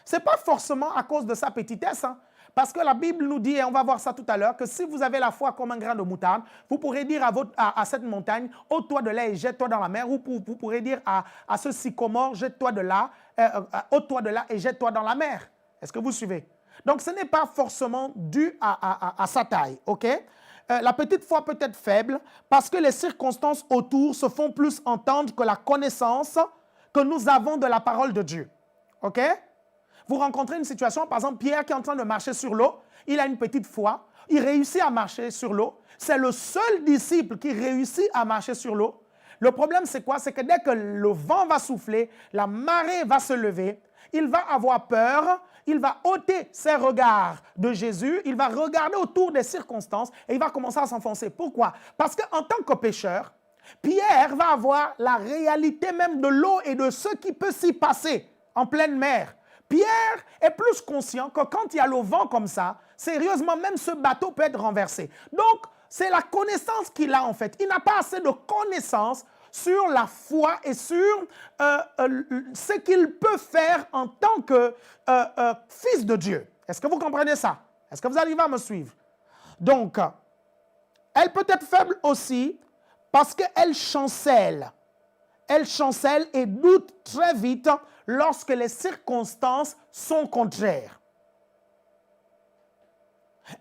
Ce n'est pas forcément à cause de sa petitesse, hein. Parce que la Bible nous dit, et on va voir ça tout à l'heure, que si vous avez la foi comme un grain de moutarde, vous pourrez dire à cette montagne, ôte-toi de là et jette-toi dans la mer, ou vous pourrez dire à ce sycomore, jette-toi de là, ôte-toi de là et jette-toi dans la mer. Est-ce que vous suivez? Donc, ce n'est pas forcément dû à sa taille, OK? La petite foi peut être faible parce que les circonstances autour se font plus entendre que la connaissance que nous avons de la parole de Dieu, OK? Vous rencontrez une situation, par exemple, Pierre qui est en train de marcher sur l'eau, il a une petite foi, il réussit à marcher sur l'eau. C'est le seul disciple qui réussit à marcher sur l'eau. Le problème, c'est quoi? C'est que dès que le vent va souffler, la marée va se lever, il va avoir peur, il va ôter ses regards de Jésus, il va regarder autour des circonstances et il va commencer à s'enfoncer. Pourquoi? Parce qu'en tant que pécheur, Pierre va avoir la réalité même de l'eau et de ce qui peut s'y passer en pleine mer. Pierre est plus conscient que quand il y a le vent comme ça, sérieusement, même ce bateau peut être renversé. Donc, c'est la connaissance qu'il a en fait. Il n'a pas assez de connaissance sur la foi et sur ce qu'il peut faire en tant que fils de Dieu. Est-ce que vous comprenez ça? Est-ce que vous arrivez à me suivre? Donc, elle peut être faible aussi parce qu'elle chancelle. Elle chancelle et doute très vite lorsque les circonstances sont contraires.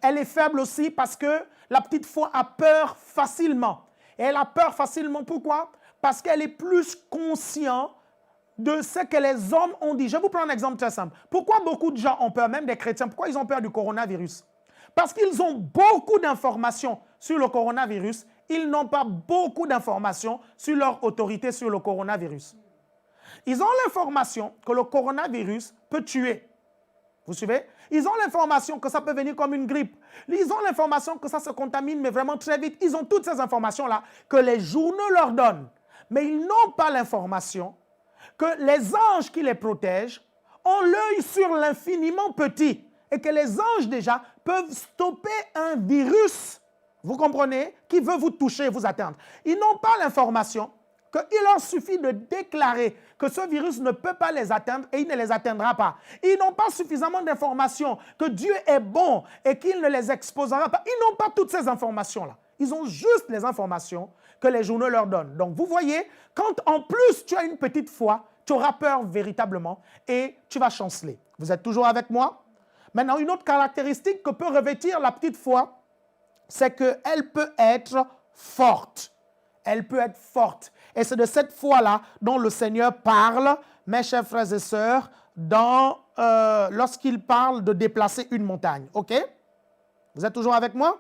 Elle est faible aussi parce que la petite foi a peur facilement. Et elle a peur facilement, pourquoi? Parce qu'elle est plus consciente de ce que les hommes ont dit. Je vais vous prendre un exemple très simple. Pourquoi beaucoup de gens ont peur, même des chrétiens, pourquoi ils ont peur du coronavirus? Parce qu'ils ont beaucoup d'informations sur le coronavirus, ils n'ont pas beaucoup d'informations sur leur autorité sur le coronavirus. Ils ont l'information que le coronavirus peut tuer. Vous suivez? Ils ont l'information que ça peut venir comme une grippe. Ils ont l'information que ça se contamine, mais vraiment très vite. Ils ont toutes ces informations-là que les journaux leur donnent. Mais ils n'ont pas l'information que les anges qui les protègent ont l'œil sur l'infiniment petit et que les anges déjà peuvent stopper un virus, vous comprenez, qui veut vous toucher et vous atteindre. Ils n'ont pas l'information qu'il leur suffit de déclarer que ce virus ne peut pas les atteindre et il ne les atteindra pas. Ils n'ont pas suffisamment d'informations que Dieu est bon et qu'il ne les exposera pas. Ils n'ont pas toutes ces informations-là. Ils ont juste les informations que les journaux leur donnent. Donc vous voyez, quand en plus tu as une petite foi, tu auras peur véritablement et tu vas chanceler. Vous êtes toujours avec moi? Maintenant, une autre caractéristique que peut revêtir la petite foi, c'est qu'elle peut être forte. Elle peut être forte. Et c'est de cette foi-là dont le Seigneur parle, mes chers frères et sœurs, lorsqu'il parle de déplacer une montagne. OK? Vous êtes toujours avec moi?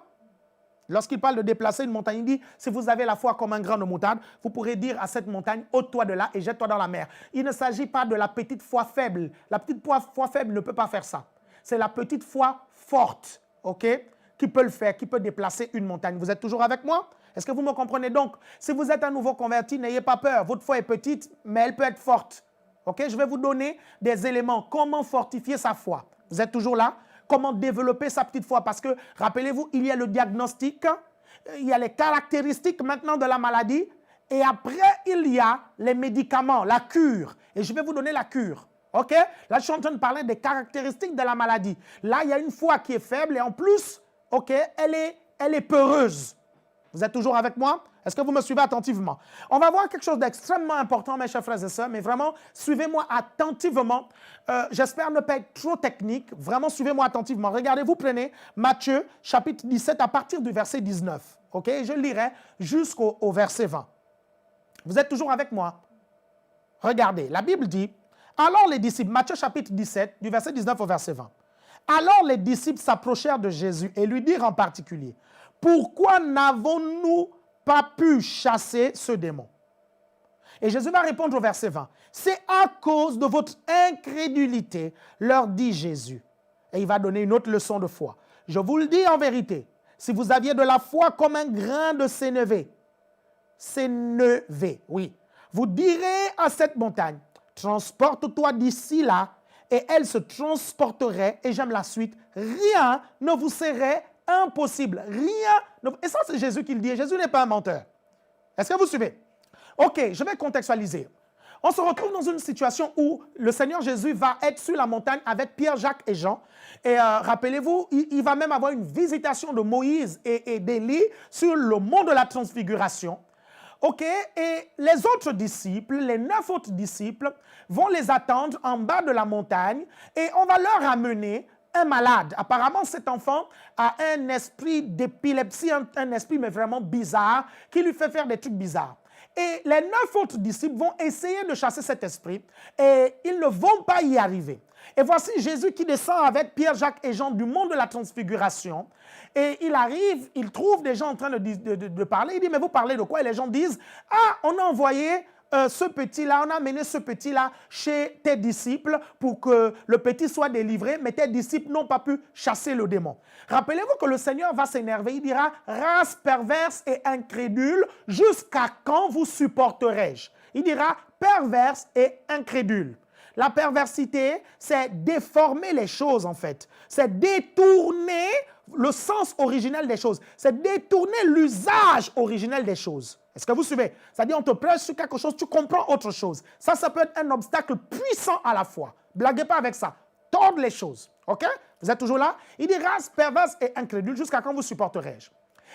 Lorsqu'il parle de déplacer une montagne, il dit, si vous avez la foi comme un grain de moutarde, vous pourrez dire à cette montagne, ôte-toi de là et jette-toi dans la mer. Il ne s'agit pas de la petite foi faible. La petite foi faible ne peut pas faire ça. C'est la petite foi forte, OK, qui peut le faire, qui peut déplacer une montagne. Vous êtes toujours avec moi? Est-ce que vous me comprenez? Donc, si vous êtes un nouveau converti, n'ayez pas peur. Votre foi est petite, mais elle peut être forte. OK? Je vais vous donner des éléments. Comment fortifier sa foi? Vous êtes toujours là? Comment développer sa petite foi? Parce que, rappelez-vous, il y a le diagnostic, il y a les caractéristiques maintenant de la maladie, et après, il y a les médicaments, la cure. Et je vais vous donner la cure. OK? Là, je suis en train de parler des caractéristiques de la maladie. Là, il y a une foi qui est faible et en plus, OK, elle est peureuse. Vous êtes toujours avec moi? Est-ce que vous me suivez attentivement? On va voir quelque chose d'extrêmement important, mes chers frères et sœurs, mais vraiment, suivez-moi attentivement. J'espère ne pas être trop technique. Vraiment, suivez-moi attentivement. Regardez, vous prenez Matthieu, chapitre 17, à partir du verset 19. OK? Et je lirai jusqu'au verset 20. Vous êtes toujours avec moi? Regardez, la Bible dit, alors les disciples, Matthieu chapitre 17, du verset 19 au verset 20. Alors les disciples s'approchèrent de Jésus et lui dirent en particulier, pourquoi n'avons-nous pas pu chasser ce démon? Et Jésus va répondre au verset 20. C'est à cause de votre incrédulité, leur dit Jésus. Et il va donner une autre leçon de foi. Je vous le dis en vérité, si vous aviez de la foi comme un grain de sénévé, oui, vous direz à cette montagne, transporte-toi d'ici là, et elle se transporterait, et j'aime la suite, rien ne vous serait impossible. Rien. Et ça, c'est Jésus qui le dit. Jésus n'est pas un menteur. Est-ce que vous suivez? OK, je vais contextualiser. On se retrouve dans une situation où le Seigneur Jésus va être sur la montagne avec Pierre, Jacques et Jean. Et rappelez-vous, il va même avoir une visitation de Moïse et d'Élie sur le mont de la transfiguration. OK, et les autres disciples, les 9 autres disciples, vont les attendre en bas de la montagne et on va leur amener un malade. Apparemment, cet enfant a un esprit d'épilepsie, un esprit mais vraiment bizarre, qui lui fait faire des trucs bizarres. Et les 9 autres disciples vont essayer de chasser cet esprit et ils ne vont pas y arriver. Et voici Jésus qui descend avec Pierre, Jacques et Jean du mont de la transfiguration. Et il arrive, il trouve des gens en train de parler. Il dit, mais vous parlez de quoi? Et les gens disent, ah, on a envoyé ce petit-là, on a amené ce petit-là chez tes disciples pour que le petit soit délivré, mais tes disciples n'ont pas pu chasser le démon. Rappelez-vous que le Seigneur va s'énerver, il dira, race perverse et incrédule, jusqu'à quand vous supporterai-je? Il dira, perverse et incrédule. La perversité, c'est déformer les choses en fait. C'est détourner le sens originel des choses. C'est détourner l'usage originel des choses. Est-ce que vous suivez? C'est-à-dire, on te prêche sur quelque chose, tu comprends autre chose. Ça peut être un obstacle puissant à la fois. Blaguez pas avec ça. Tordre les choses. OK? Vous êtes toujours là? Il dit race perverse et incrédule, jusqu'à quand vous supporterai-je?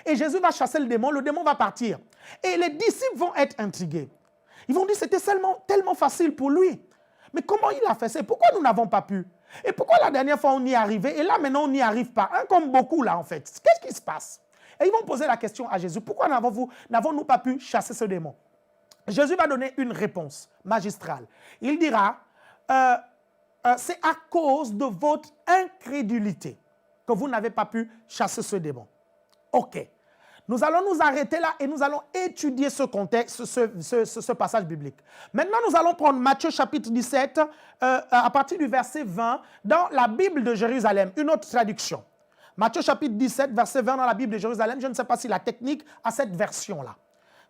Et Jésus va chasser le démon va partir. Et les disciples vont être intrigués. Ils vont dire, c'était tellement facile pour lui. Mais comment il a fait ça? Pourquoi nous n'avons pas pu? Et pourquoi la dernière fois on y est arrivé et là maintenant on n'y arrive pas? Comme beaucoup là en fait. Qu'est-ce qui se passe? Et ils vont poser la question à Jésus. Pourquoi n'avons-nous pas pu chasser ce démon? Jésus va donner une réponse magistrale. Il dira, c'est à cause de votre incrédulité. que vous n'avez pas pu chasser ce démon. OK. Nous allons nous arrêter là et nous allons étudier ce contexte, ce passage biblique. Maintenant, nous allons prendre Matthieu chapitre 17, à partir du verset 20, dans la Bible de Jérusalem, une autre traduction. Matthieu chapitre 17, verset 20 dans la Bible de Jérusalem. Je ne sais pas si la technique a cette version-là.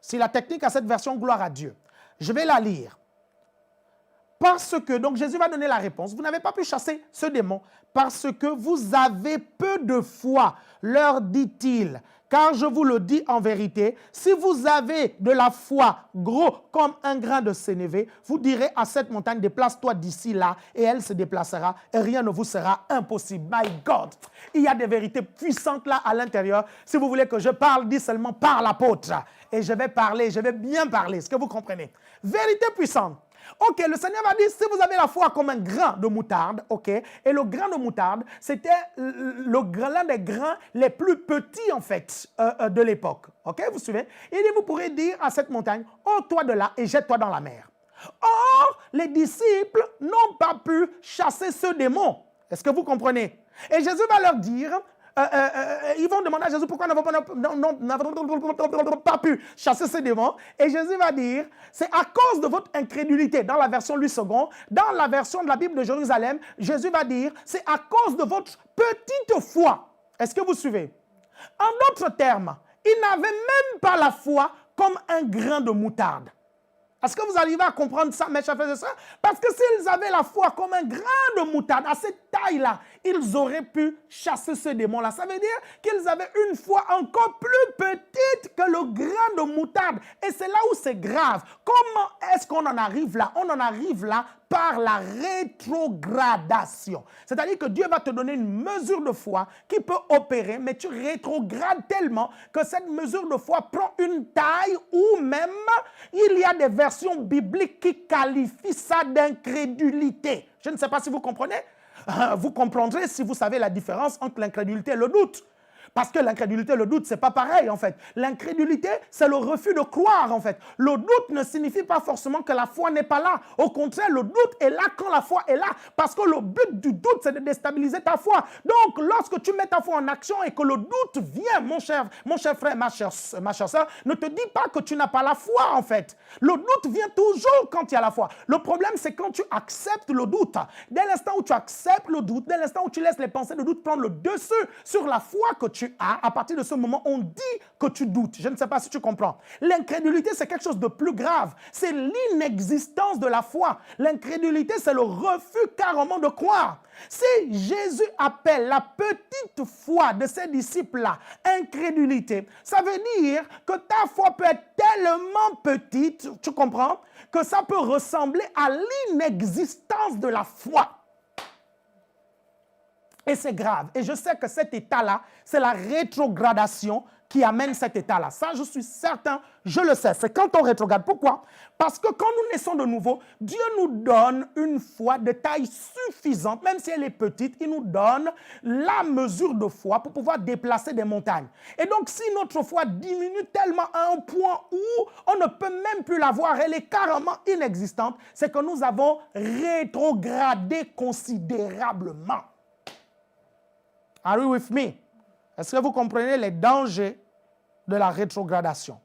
Si la technique a cette version, gloire à Dieu. Je vais la lire. Parce que, donc Jésus va donner la réponse. Vous n'avez pas pu chasser ce démon parce que vous avez peu de foi, leur dit-il. Car je vous le dis en vérité, si vous avez de la foi gros comme un grain de sénévé, vous direz à cette montagne, déplace-toi d'ici là, et elle se déplacera, et rien ne vous sera impossible. My God, il y a des vérités puissantes là à l'intérieur. Si vous voulez que je parle, dis seulement par l'apôtre. Et je vais parler, je vais bien parler. Est-ce que vous comprenez? Vérité puissante. Ok, le Seigneur va dire, si vous avez la foi comme un grain de moutarde, ok, et le grain de moutarde, c'était l'un des grains les plus petits, en fait, de l'époque. Ok, vous suivez? Il dit, vous pourrez dire à cette montagne, ôte-toi de là et jette-toi dans la mer. Or, les disciples n'ont pas pu chasser ce démon. Est-ce que vous comprenez? Et Jésus va leur dire, ils vont demander à Jésus pourquoi n'avons pas pu chasser ce démon. Et Jésus va dire, c'est à cause de votre incrédulité. Dans la version Louis II, dans la version de la Bible de Jérusalem, Jésus va dire, c'est à cause de votre petite foi. Est-ce que vous suivez? En d'autres termes, ils n'avaient même pas la foi comme un grain de moutarde. Est-ce que vous arrivez à comprendre ça, mes chers frères et sœurs? Parce que s'ils avaient la foi comme un grain de moutarde, à cette taille-là, ils auraient pu chasser ce démon-là. Ça veut dire qu'ils avaient une foi encore plus petite que le grain de moutarde. Et c'est là où c'est grave. Comment est-ce qu'on en arrive là? On en arrive là par la rétrogradation. C'est-à-dire que Dieu va te donner une mesure de foi qui peut opérer, mais tu rétrogrades tellement que cette mesure de foi prend une taille où même il y a des versions bibliques qui qualifient ça d'incrédulité. Je ne sais pas si vous comprenez. Vous comprendrez si vous savez la différence entre l'incrédulité et le doute. Parce que l'incrédulité et le doute, ce n'est pas pareil en fait. L'incrédulité, c'est le refus de croire en fait. Le doute ne signifie pas forcément que la foi n'est pas là. Au contraire, le doute est là quand la foi est là. Parce que le but du doute, c'est de déstabiliser ta foi. Donc, lorsque tu mets ta foi en action et que le doute vient, mon cher frère, ma chère soeur, ne te dis pas que tu n'as pas la foi en fait. Le doute vient toujours quand il y a la foi. Le problème, c'est quand tu acceptes le doute. Dès l'instant où tu acceptes le doute, dès l'instant où tu laisses les pensées de doute prendre le dessus sur la foi que tu as, à partir de ce moment, on dit que tu doutes. Je ne sais pas si tu comprends. L'incrédulité, c'est quelque chose de plus grave. C'est l'inexistence de la foi. L'incrédulité, c'est le refus carrément de croire. Si Jésus appelle la petite foi de ses disciples-là incrédulité, ça veut dire que ta foi peut être tellement petite, tu comprends, que ça peut ressembler à l'inexistence de la foi. Et c'est grave. Et je sais que cet état-là, c'est la rétrogradation qui amène cet état-là. Ça, je suis certain, je le sais. C'est quand on rétrograde. Pourquoi? Parce que quand nous naissons de nouveau, Dieu nous donne une foi de taille suffisante, même si elle est petite, il nous donne la mesure de foi pour pouvoir déplacer des montagnes. Et donc, si notre foi diminue tellement à un point où on ne peut même plus la voir, elle est carrément inexistante, c'est que nous avons rétrogradé considérablement. Are you with me? Est-ce que vous comprenez les dangers de la rétrogradation?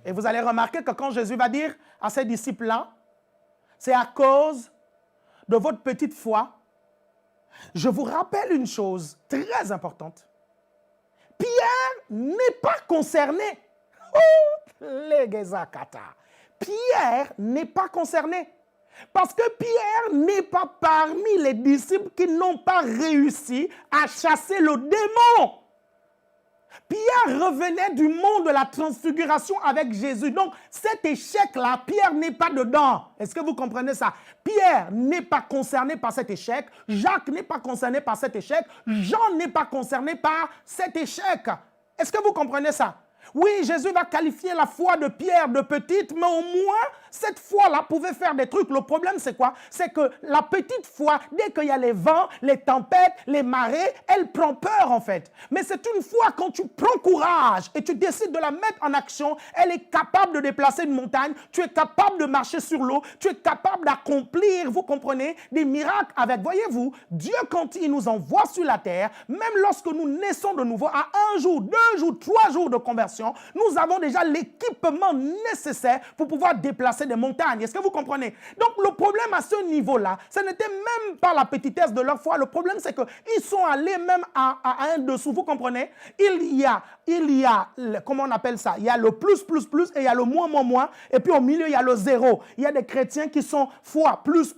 Et vous allez remarquer que quand Jésus va dire à ses disciples-là, c'est à cause de votre petite foi. Je vous rappelle une chose très importante. Pierre n'est pas concerné. Oh, les Gezakata. Pierre n'est pas concerné. Parce que Pierre n'est pas parmi les disciples qui n'ont pas réussi à chasser le démon. Pierre revenait du monde de la transfiguration avec Jésus. Donc, cet échec-là, Pierre n'est pas dedans. Est-ce que vous comprenez ça? Pierre n'est pas concerné par cet échec. Jacques n'est pas concerné par cet échec. Jean n'est pas concerné par cet échec. Est-ce que vous comprenez ça? Oui, Jésus va qualifier la foi de Pierre de petite, mais au moins, cette foi-là pouvait faire des trucs. Le problème, c'est quoi? C'est que la petite foi, dès qu'il y a les vents, les tempêtes, les marées, elle prend peur en fait. Mais c'est une foi, quand tu prends courage et tu décides de la mettre en action, elle est capable de déplacer une montagne, tu es capable de marcher sur l'eau, tu es capable d'accomplir, vous comprenez, des miracles avec. Voyez-vous, Dieu, quand il nous envoie sur la terre, même lorsque nous naissons de nouveau, à 1 jour, 2 jours, 3 jours de conversion, nous avons déjà l'équipement nécessaire pour pouvoir déplacer des montagnes. Est-ce que vous comprenez? Donc le problème à ce niveau-là, ce n'était même pas la petitesse de leur foi. Le problème, c'est qu'ils sont allés même à un dessous. Vous comprenez? Il y a, comment on appelle ça? Il y a le plus, et il y a le moins, et puis au milieu, il y a le zéro. Il y a des chrétiens qui sont foi, plus,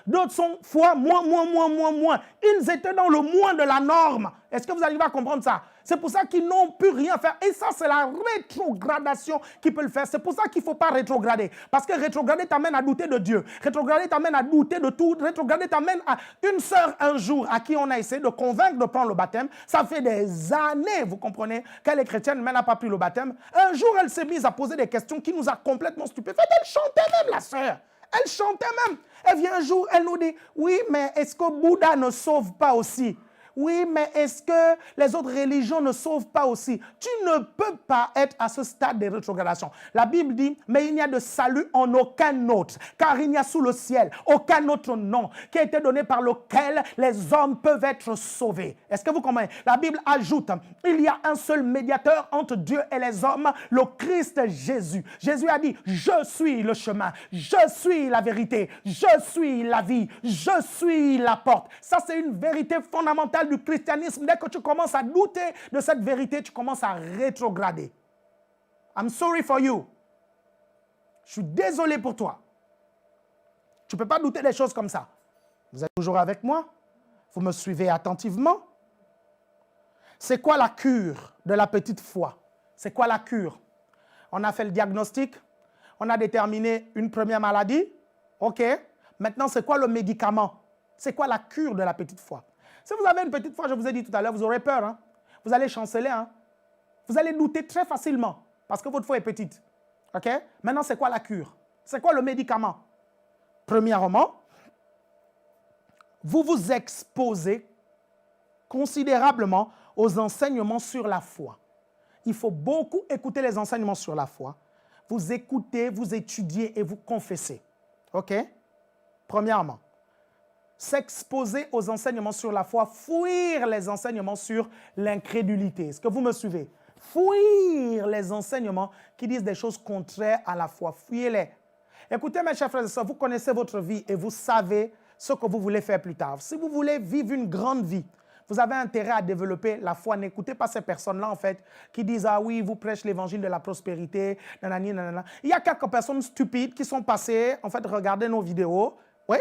d'autres sont foi, moins. Ils étaient dans le moins de la norme. Est-ce que vous arrivez à comprendre ça? C'est pour ça qu'ils n'ont pu rien faire. Et ça, c'est la rétrogradation qui peut le faire. C'est pour ça qu'il ne faut pas rétrograder. Parce que rétrograder t'amène à douter de Dieu. Rétrograder t'amène à douter de tout. Rétrograder t'amène à une sœur un jour à qui on a essayé de convaincre de prendre le baptême. Ça fait des années, vous comprenez, qu'elle est chrétienne, mais elle n'a pas pris le baptême. Un jour, elle s'est mise à poser des questions qui nous a complètement stupéfaits. Elle chantait même, la sœur. Elle chantait même. Elle vient un jour, elle nous dit, oui, mais est-ce que Bouddha ne sauve pas aussi? Oui, mais est-ce que les autres religions ne sauvent pas aussi? Tu ne peux pas être à ce stade de rétrogradation. La Bible dit, mais il n'y a de salut en aucun autre, car il n'y a sous le ciel aucun autre nom qui a été donné par lequel les hommes peuvent être sauvés. Est-ce que vous comprenez? La Bible ajoute, il y a un seul médiateur entre Dieu et les hommes, le Christ Jésus. Jésus a dit, je suis le chemin, je suis la vérité, je suis la vie, je suis la porte. Ça, c'est une vérité fondamentale du christianisme. Dès que tu commences à douter de cette vérité, tu commences à rétrograder. I'm sorry for you. Je suis désolé pour toi. Tu ne peux pas douter des choses comme ça. Vous êtes toujours avec moi? Vous me suivez attentivement? C'est quoi la cure de la petite foi? C'est quoi la cure? On a fait le diagnostic. On a déterminé une première maladie. OK. Maintenant, c'est quoi le médicament? C'est quoi la cure de la petite foi? Si vous avez une petite foi, je vous ai dit tout à l'heure, vous aurez peur. Hein? Vous allez chanceler. Hein? Vous allez douter très facilement parce que votre foi est petite. OK? Maintenant, c'est quoi la cure? C'est quoi le médicament? Premièrement, vous vous exposez considérablement aux enseignements sur la foi. Il faut beaucoup écouter les enseignements sur la foi. Vous écoutez, vous étudiez et vous confessez. OK? Premièrement. S'exposer aux enseignements sur la foi, fuir les enseignements sur l'incrédulité. Est-ce que vous me suivez? Fuir les enseignements qui disent des choses contraires à la foi. Fuyez-les. Écoutez, mes chers frères et sœurs, vous connaissez votre vie et vous savez ce que vous voulez faire plus tard. Si vous voulez vivre une grande vie, vous avez intérêt à développer la foi. N'écoutez pas ces personnes-là, en fait, qui disent « Ah oui, vous prêchez l'évangile de la prospérité. » nanana. Il y a quelques personnes stupides qui sont passées, en fait, regarder nos vidéos. Oui,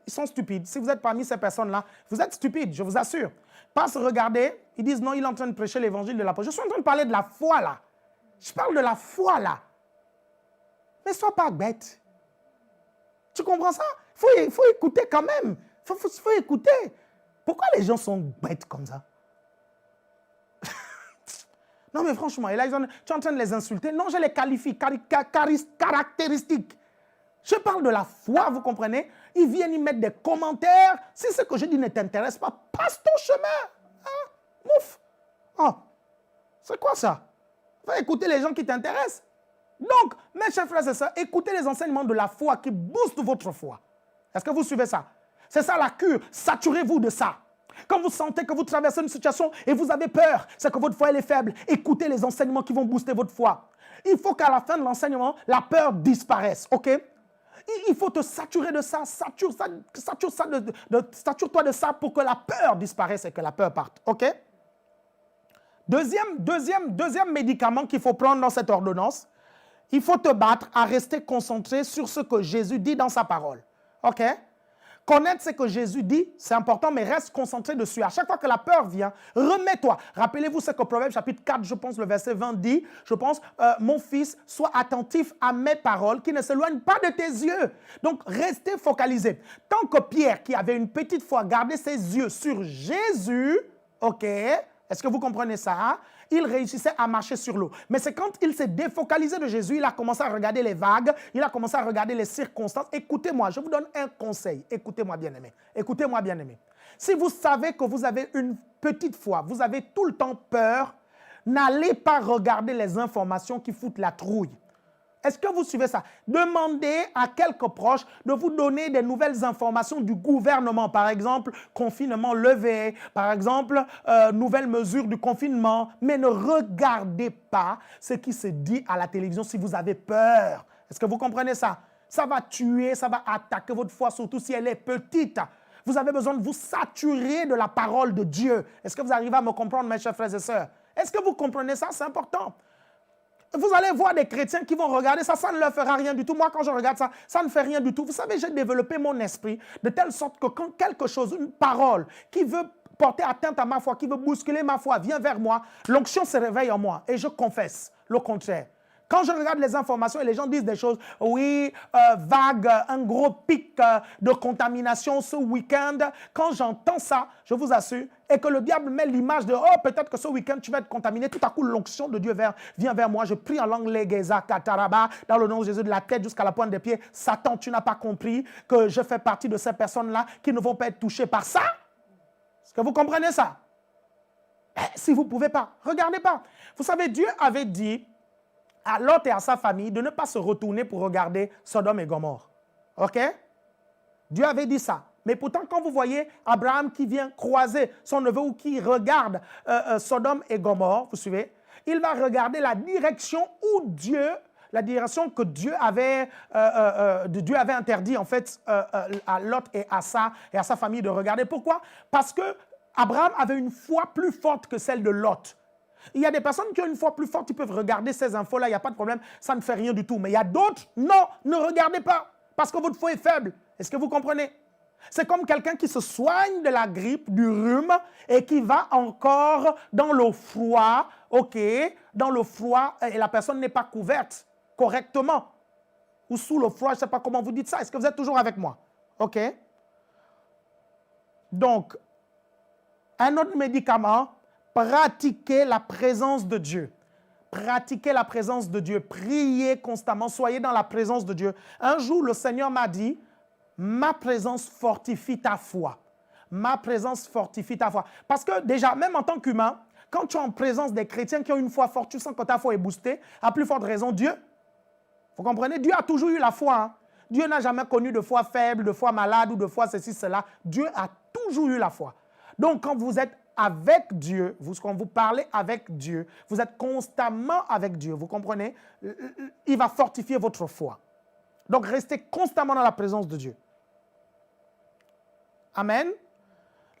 ils sont stupides. Si vous êtes parmi ces personnes-là, vous êtes stupides, je vous assure. Passent regarder, ils disent non, il est en train de prêcher l'évangile de la prospérité. Je suis en train de parler de la foi là. Je parle de la foi là. Mais sois pas bête. Tu comprends ça? Il faut écouter quand même. Il faut écouter. Pourquoi les gens sont bêtes comme ça? Non mais franchement, et là, tu es en train de les insulter. Non, je les qualifie, caractéristiques. Je parle de la foi, vous comprenez? Ils viennent y mettre des commentaires. Si ce que je dis ne t'intéresse pas, passe ton chemin. Hein? Mouf. Oh. C'est quoi ça? Va écouter les gens qui t'intéressent. Donc, mes chers frères et sœurs, écoutez les enseignements de la foi qui boostent votre foi. Est-ce que vous suivez ça? C'est ça la cure. Saturez-vous de ça. Quand vous sentez que vous traversez une situation et vous avez peur, c'est que votre foi elle est faible. Écoutez les enseignements qui vont booster votre foi. Il faut qu'à la fin de l'enseignement, la peur disparaisse. OK? Il faut te saturer de ça. Sature-toi de ça pour que la peur disparaisse et que la peur parte. OK? Deuxième médicament qu'il faut prendre dans cette ordonnance, il faut te battre à rester concentré sur ce que Jésus dit dans sa parole. OK? Connaître ce que Jésus dit, c'est important, mais reste concentré dessus. À chaque fois que la peur vient, remets-toi. Rappelez-vous ce que Proverbe chapitre 4, je pense, le verset 20 dit, je pense, mon fils, sois attentif à mes paroles qui ne s'éloignent pas de tes yeux. Donc, restez focalisé. Tant que Pierre, qui avait une petite foi, gardait ses yeux sur Jésus, OK, est-ce que vous comprenez ça? Hein? il réussissait à marcher sur l'eau. Mais c'est quand il s'est défocalisé de Jésus, il a commencé à regarder les vagues, il a commencé à regarder les circonstances. Écoutez-moi, je vous donne un conseil. Écoutez-moi, bien-aimé. Écoutez-moi, bien-aimé. Si vous savez que vous avez une petite foi, vous avez tout le temps peur, n'allez pas regarder les informations qui foutent la trouille. Est-ce que vous suivez ça? Demandez à quelques proches de vous donner des nouvelles informations du gouvernement. Par exemple, confinement levé. Par exemple, nouvelles mesures du confinement. Mais ne regardez pas ce qui se dit à la télévision si vous avez peur. Est-ce que vous comprenez ça? Ça va tuer, ça va attaquer votre foi, surtout si elle est petite. Vous avez besoin de vous saturer de la parole de Dieu. Est-ce que vous arrivez à me comprendre, mes chers frères et sœurs? Est-ce que vous comprenez ça? C'est important. Vous allez voir des chrétiens qui vont regarder ça, ça ne leur fera rien du tout. Moi, quand je regarde ça, ça ne fait rien du tout. Vous savez, j'ai développé mon esprit de telle sorte que quand quelque chose, une parole qui veut porter atteinte à ma foi, qui veut bousculer ma foi, vient vers moi, l'onction se réveille en moi et je confesse le contraire. Quand je regarde les informations et les gens disent des choses, oui, vague, un gros pic de contamination ce week-end, quand j'entends ça, je vous assure, et que le diable met l'image de, oh, peut-être que ce week-end tu vas être contaminé, tout à coup l'onction de Dieu vient vers moi, je prie en langue legeza kataraba, dans le nom de Jésus, de la tête jusqu'à la pointe des pieds. Satan, tu n'as pas compris que je fais partie de ces personnes-là qui ne vont pas être touchées par ça? Est-ce que vous comprenez ça? Si vous ne pouvez pas, regardez pas. Vous savez, Dieu avait dit à Lot et à sa famille de ne pas se retourner pour regarder Sodome et Gomorrhe. OK? Dieu avait dit ça. Mais pourtant, quand vous voyez Abraham qui vient croiser son neveu ou qui regarde Sodome et Gomorrhe, vous suivez, il va regarder la direction où Dieu, la direction que Dieu avait interdit en fait à Lot et à sa famille de regarder. Pourquoi? Parce que Abraham avait une foi plus forte que celle de Lot. Il y a des personnes qui ont une foi plus forte, ils peuvent regarder ces infos-là, il n'y a pas de problème, ça ne fait rien du tout. Mais il y a d'autres, non, ne regardez pas, parce que votre foi est faible. Est-ce que vous comprenez? C'est comme quelqu'un qui se soigne de la grippe, du rhume, et qui va encore dans le froid, ok, dans le froid, et la personne n'est pas couverte correctement. Ou sous le froid, je ne sais pas comment vous dites ça. Est-ce que vous êtes toujours avec moi? Ok. Donc, un autre médicament, pratiquez la présence de Dieu. Pratiquez la présence de Dieu. Priez constamment. Soyez dans la présence de Dieu. Un jour, le Seigneur m'a dit, ma présence fortifie ta foi. Ma présence fortifie ta foi. Parce que déjà, même en tant qu'humain, quand tu es en présence des chrétiens qui ont une foi forte, tu sens que ta foi est boostée, à plus forte raison, Dieu. Vous comprenez? Dieu a toujours eu la foi. Hein? Dieu n'a jamais connu de foi faible, de foi malade ou de foi ceci, cela. Dieu a toujours eu la foi. Donc, quand vous êtes avec Dieu, quand vous parlez avec Dieu, vous êtes constamment avec Dieu, vous comprenez? Il va fortifier votre foi. Donc, restez constamment dans la présence de Dieu. Amen.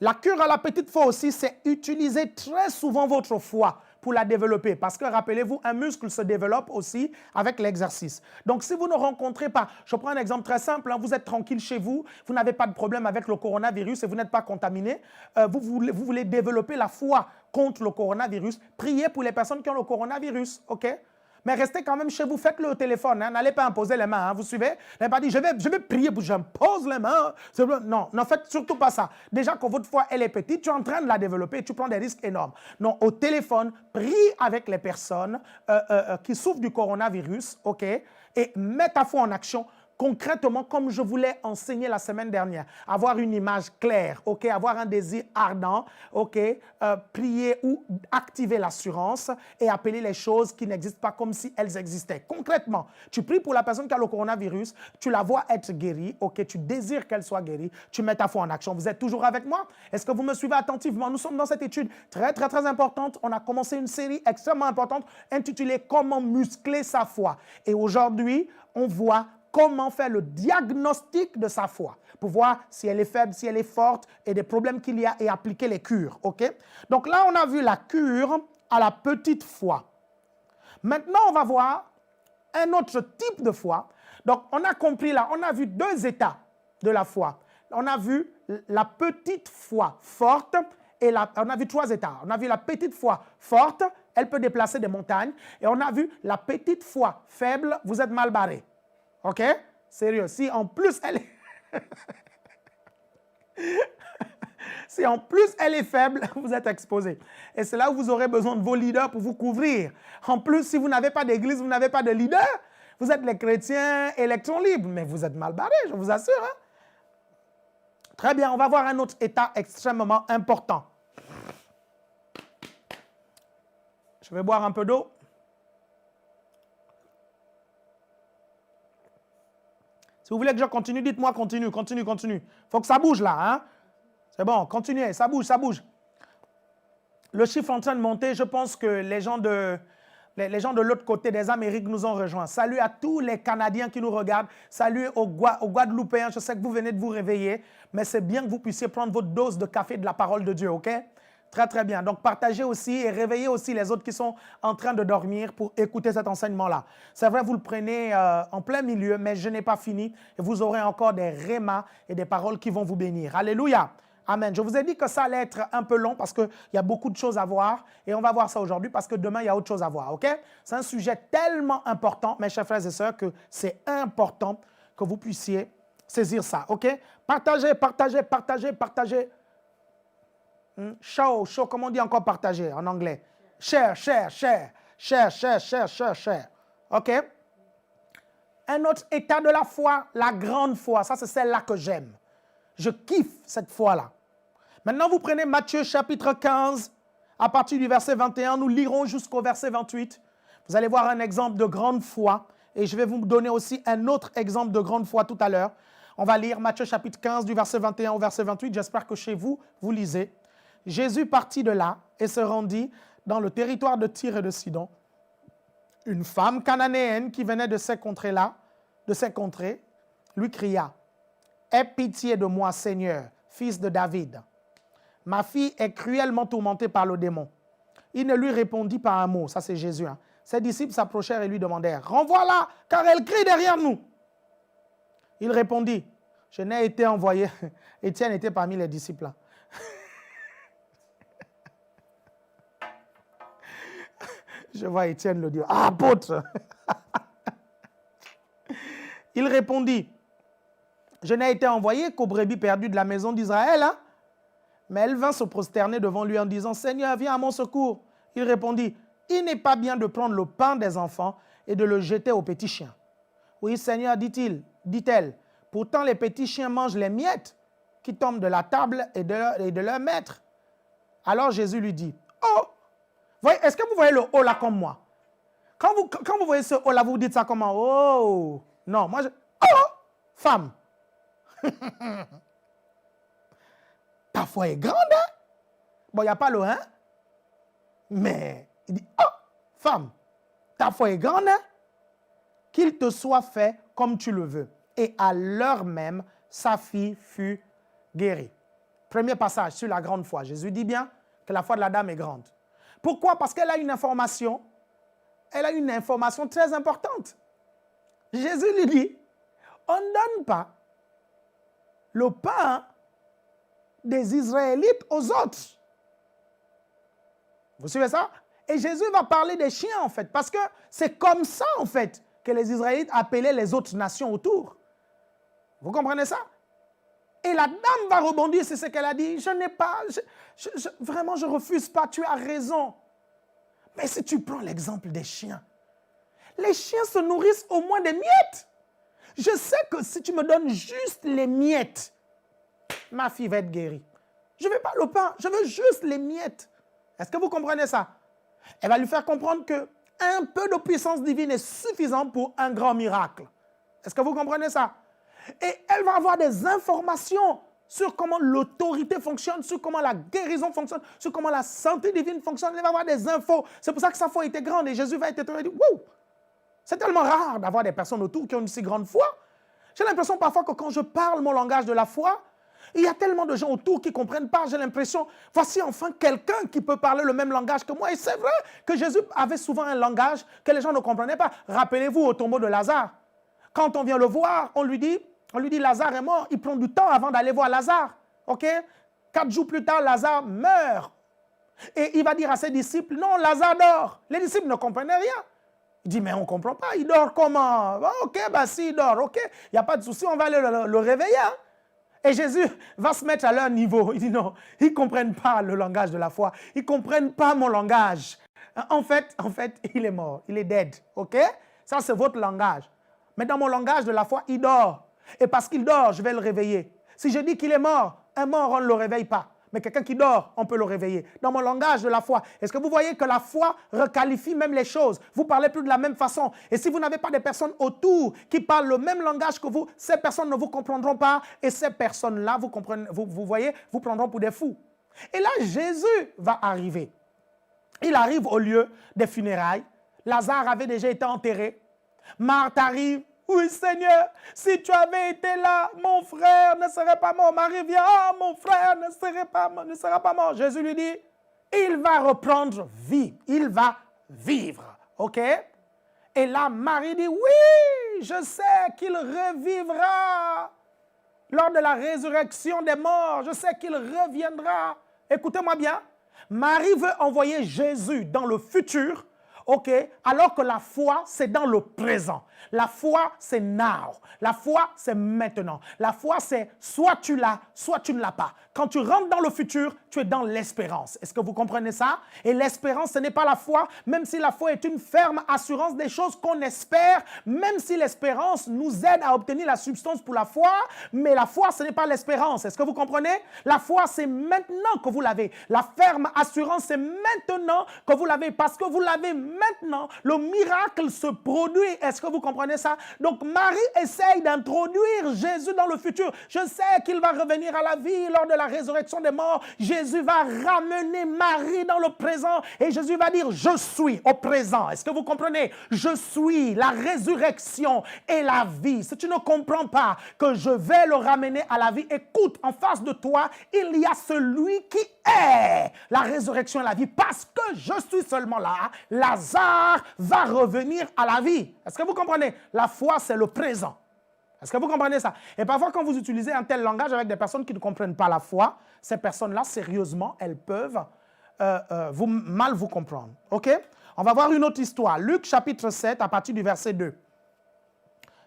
La cure à la petite foi aussi, c'est utiliser très souvent votre foi pour la développer. Parce que, rappelez-vous, un muscle se développe aussi avec l'exercice. Donc, si vous ne rencontrez pas, je prends un exemple très simple, hein, vous êtes tranquille chez vous, vous n'avez pas de problème avec le coronavirus et vous n'êtes pas contaminé, vous voulez développer la foi contre le coronavirus, priez pour les personnes qui ont le coronavirus, ok? Mais restez quand même chez vous, faites-le au téléphone, hein, n'allez pas imposer les mains, hein, vous suivez? N'allez pas dire, je vais prier, j'impose les mains. Non, ne faites surtout pas ça. Déjà que votre foi, elle est petite, tu es en train de la développer, tu prends des risques énormes. Non, au téléphone, prie avec les personnes qui souffrent du coronavirus, ok? Et mets ta foi en action. Concrètement, comme je vous l'ai enseigné la semaine dernière, avoir une image claire, ok, avoir un désir ardent, ok, prier ou activer l'assurance et appeler les choses qui n'existent pas comme si elles existaient. Concrètement, tu pries pour la personne qui a le coronavirus, tu la vois être guérie, ok, tu désires qu'elle soit guérie, tu mets ta foi en action. Vous êtes toujours avec moi? Est-ce que vous me suivez attentivement? Nous sommes dans cette étude très, très, très importante. On a commencé une série extrêmement importante intitulée « Comment muscler sa foi ». Et aujourd'hui, on voit comment faire le diagnostic de sa foi pour voir si elle est faible, si elle est forte et des problèmes qu'il y a et appliquer les cures. Okay? Donc là, on a vu la cure à la petite foi. Maintenant, on va voir un autre type de foi. Donc, on a compris là, on a vu deux états de la foi. On a vu la petite foi forte et on a vu trois états. On a vu la petite foi forte, elle peut déplacer des montagnes. Et on a vu la petite foi faible, vous êtes mal barré. OK? Sérieux. Si en plus elle est... Si en plus elle est faible, vous êtes exposé. Et c'est là où vous aurez besoin de vos leaders pour vous couvrir. En plus, si vous n'avez pas d'église, vous n'avez pas de leader, vous êtes les chrétiens électrons libres. Mais vous êtes mal barrés, je vous assure. Hein? Très bien, on va voir un autre état extrêmement important. Je vais boire un peu d'eau. Si vous voulez que je continue, dites-moi continue. Il faut que ça bouge là. Hein? C'est bon, continuez, ça bouge. Le chiffre est en train de monter. Je pense que les gens de l'autre côté des Amériques nous ont rejoints. Salut à tous les Canadiens qui nous regardent. Salut aux Guadeloupéens. Je sais que vous venez de vous réveiller, mais c'est bien que vous puissiez prendre votre dose de café de la parole de Dieu, OK? Très, très bien. Donc, partagez aussi et réveillez aussi les autres qui sont en train de dormir pour écouter cet enseignement-là. C'est vrai, vous le prenez en plein milieu, mais je n'ai pas fini. Et vous aurez encore des rémas et des paroles qui vont vous bénir. Alléluia. Amen. Je vous ai dit que ça allait être un peu long parce qu'il y a beaucoup de choses à voir. Et on va voir ça aujourd'hui parce que demain, il y a autre chose à voir. OK? C'est un sujet tellement important, mes chers frères et sœurs, que c'est important que vous puissiez saisir ça. OK? Partagez. Show, comment on dit encore partager en anglais? Share. OK? Un autre état de la foi, la grande foi. Ça, c'est celle-là que j'aime. Je kiffe cette foi-là. Maintenant, vous prenez Matthieu chapitre 15, à partir du verset 21, nous lirons jusqu'au verset 28. Vous allez voir un exemple de grande foi et je vais vous donner aussi un autre exemple de grande foi tout à l'heure. On va lire Matthieu chapitre 15 du verset 21 au verset 28. J'espère que chez vous, vous lisez. Jésus partit de là et se rendit dans le territoire de Tyr et de Sidon. Une femme cananéenne qui venait de ces contrées-là, lui cria: aie pitié de moi, Seigneur, fils de David. Ma fille est cruellement tourmentée par le démon. Il ne lui répondit pas un mot. Ça, c'est Jésus. Hein. Ses disciples s'approchèrent et lui demandèrent: renvoie-la, car elle crie derrière nous. Il répondit: je n'ai été envoyé. Étienne était parmi les disciples. Hein. Je vois Étienne le dire: ah, apôtre. Il répondit: je n'ai été envoyé qu'aux brebis perdues de la maison d'Israël. Hein? Mais elle vint se prosterner devant lui en disant: Seigneur, viens à mon secours. Il répondit: il n'est pas bien de prendre le pain des enfants et de le jeter aux petits chiens. Oui, Seigneur, dit-elle, pourtant les petits chiens mangent les miettes qui tombent de la table et de leur maître. Alors Jésus lui dit: oh, est-ce que vous voyez le oh là comme moi? Quand vous voyez ce oh là, vous dites ça comment? Oh, non, moi oh, femme. Ta foi est grande, hein? Bon, il n'y a pas le hein, mais il dit: oh, femme, ta foi est grande, hein? Qu'il te soit fait comme tu le veux. Et à l'heure même, sa fille fut guérie. Premier passage sur la grande foi. Jésus dit bien que la foi de la dame est grande. Pourquoi? Parce qu'elle a une information. Elle a une information très importante. Jésus lui dit: on ne donne pas le pain des Israélites aux autres. Vous suivez ça? Et Jésus va parler des chiens, en fait, parce que c'est comme ça, en fait, que les Israélites appelaient les autres nations autour. Vous comprenez ça? Et la dame va rebondir sur ce qu'elle a dit. Je n'ai pas, vraiment, je ne refuse pas, tu as raison. Mais si tu prends l'exemple des chiens, les chiens se nourrissent au moins des miettes. Je sais que si tu me donnes juste les miettes, ma fille va être guérie. Je ne veux pas le pain, je veux juste les miettes. Est-ce que vous comprenez ça? Elle va lui faire comprendre qu'un peu de puissance divine est suffisante pour un grand miracle. Est-ce que vous comprenez ça? Et elle va avoir des informations sur comment l'autorité fonctionne, sur comment la guérison fonctionne, sur comment la santé divine fonctionne. Elle va avoir des infos. C'est pour ça que sa foi était grande. Et Jésus va être étonné et dire: wow, c'est tellement rare d'avoir des personnes autour qui ont une si grande foi. J'ai l'impression parfois que quand je parle mon langage de la foi, il y a tellement de gens autour qui ne comprennent pas. J'ai l'impression, voici enfin quelqu'un qui peut parler le même langage que moi. Et c'est vrai que Jésus avait souvent un langage que les gens ne comprenaient pas. Rappelez-vous au tombeau de Lazare. Quand on vient le voir, on lui dit Lazare est mort. Il prend du temps avant d'aller voir Lazare. OK? 4 jours plus tard, Lazare meurt. Et il va dire à ses disciples: non, Lazare dort. Les disciples ne comprenaient rien. Il dit: mais on ne comprend pas. Il dort comment? OK, bah si, il dort. OK, il n'y a pas de souci, on va aller le réveiller. Hein? Et Jésus va se mettre à leur niveau. Il dit non, ils ne comprennent pas le langage de la foi. Ils ne comprennent pas mon langage. En fait, il est mort. Il est dead. OK? Ça, c'est votre langage. Mais dans mon langage de la foi, il dort. Et parce qu'il dort, je vais le réveiller. Si je dis qu'il est mort, un mort, on ne le réveille pas. Mais quelqu'un qui dort, on peut le réveiller. Dans mon langage de la foi, est-ce que vous voyez que la foi requalifie même les choses? Vous parlez plus de la même façon. Et si vous n'avez pas des personnes autour qui parlent le même langage que vous, ces personnes ne vous comprendront pas. Et ces personnes-là, vous voyez, vous prendront pour des fous. Et là, Jésus va arriver. Il arrive au lieu des funérailles. Lazare avait déjà été enterré. Marthe arrive. Oui, Seigneur, si tu avais été là, mon frère ne serait pas mort. Marie vient, ah, mon frère ne sera pas mort. Jésus lui dit, il va reprendre vie. Il va vivre. OK? Et là, Marie dit, oui, je sais qu'il revivra lors de la résurrection des morts. Je sais qu'il reviendra. Écoutez-moi bien. Marie veut envoyer Jésus dans le futur. OK? Alors que la foi, c'est dans le présent. La foi, c'est now. La foi, c'est maintenant. La foi, c'est soit tu l'as, soit tu ne l'as pas. Quand tu rentres dans le futur, tu es dans l'espérance. Est-ce que vous comprenez ça? Et l'espérance, ce n'est pas la foi, même si la foi est une ferme assurance des choses qu'on espère, même si l'espérance nous aide à obtenir la substance pour la foi, mais la foi, ce n'est pas l'espérance. Est-ce que vous comprenez? La foi, c'est maintenant que vous l'avez. La ferme assurance, c'est maintenant que vous l'avez, parce que vous l'avez maintenant. Le miracle se produit. Est-ce que vous comprenez ça? Donc, Marie essaye d'introduire Jésus dans le futur. Je sais qu'il va revenir à la vie lors de la résurrection des morts. Jésus va ramener Marie dans le présent et Jésus va dire, je suis au présent. Est-ce que vous comprenez? Je suis la résurrection et la vie. Si tu ne comprends pas que je vais le ramener à la vie, écoute, en face de toi, il y a celui qui est la résurrection et la vie. Parce que je suis seulement là, Lazare va revenir à la vie. Est-ce que vous comprenez? La foi, c'est le présent. Est-ce que vous comprenez ça? Et parfois, quand vous utilisez un tel langage avec des personnes qui ne comprennent pas la foi, ces personnes-là, sérieusement, elles peuvent mal vous comprendre. OK? On va voir une autre histoire. Luc chapitre 7, à partir du verset 2.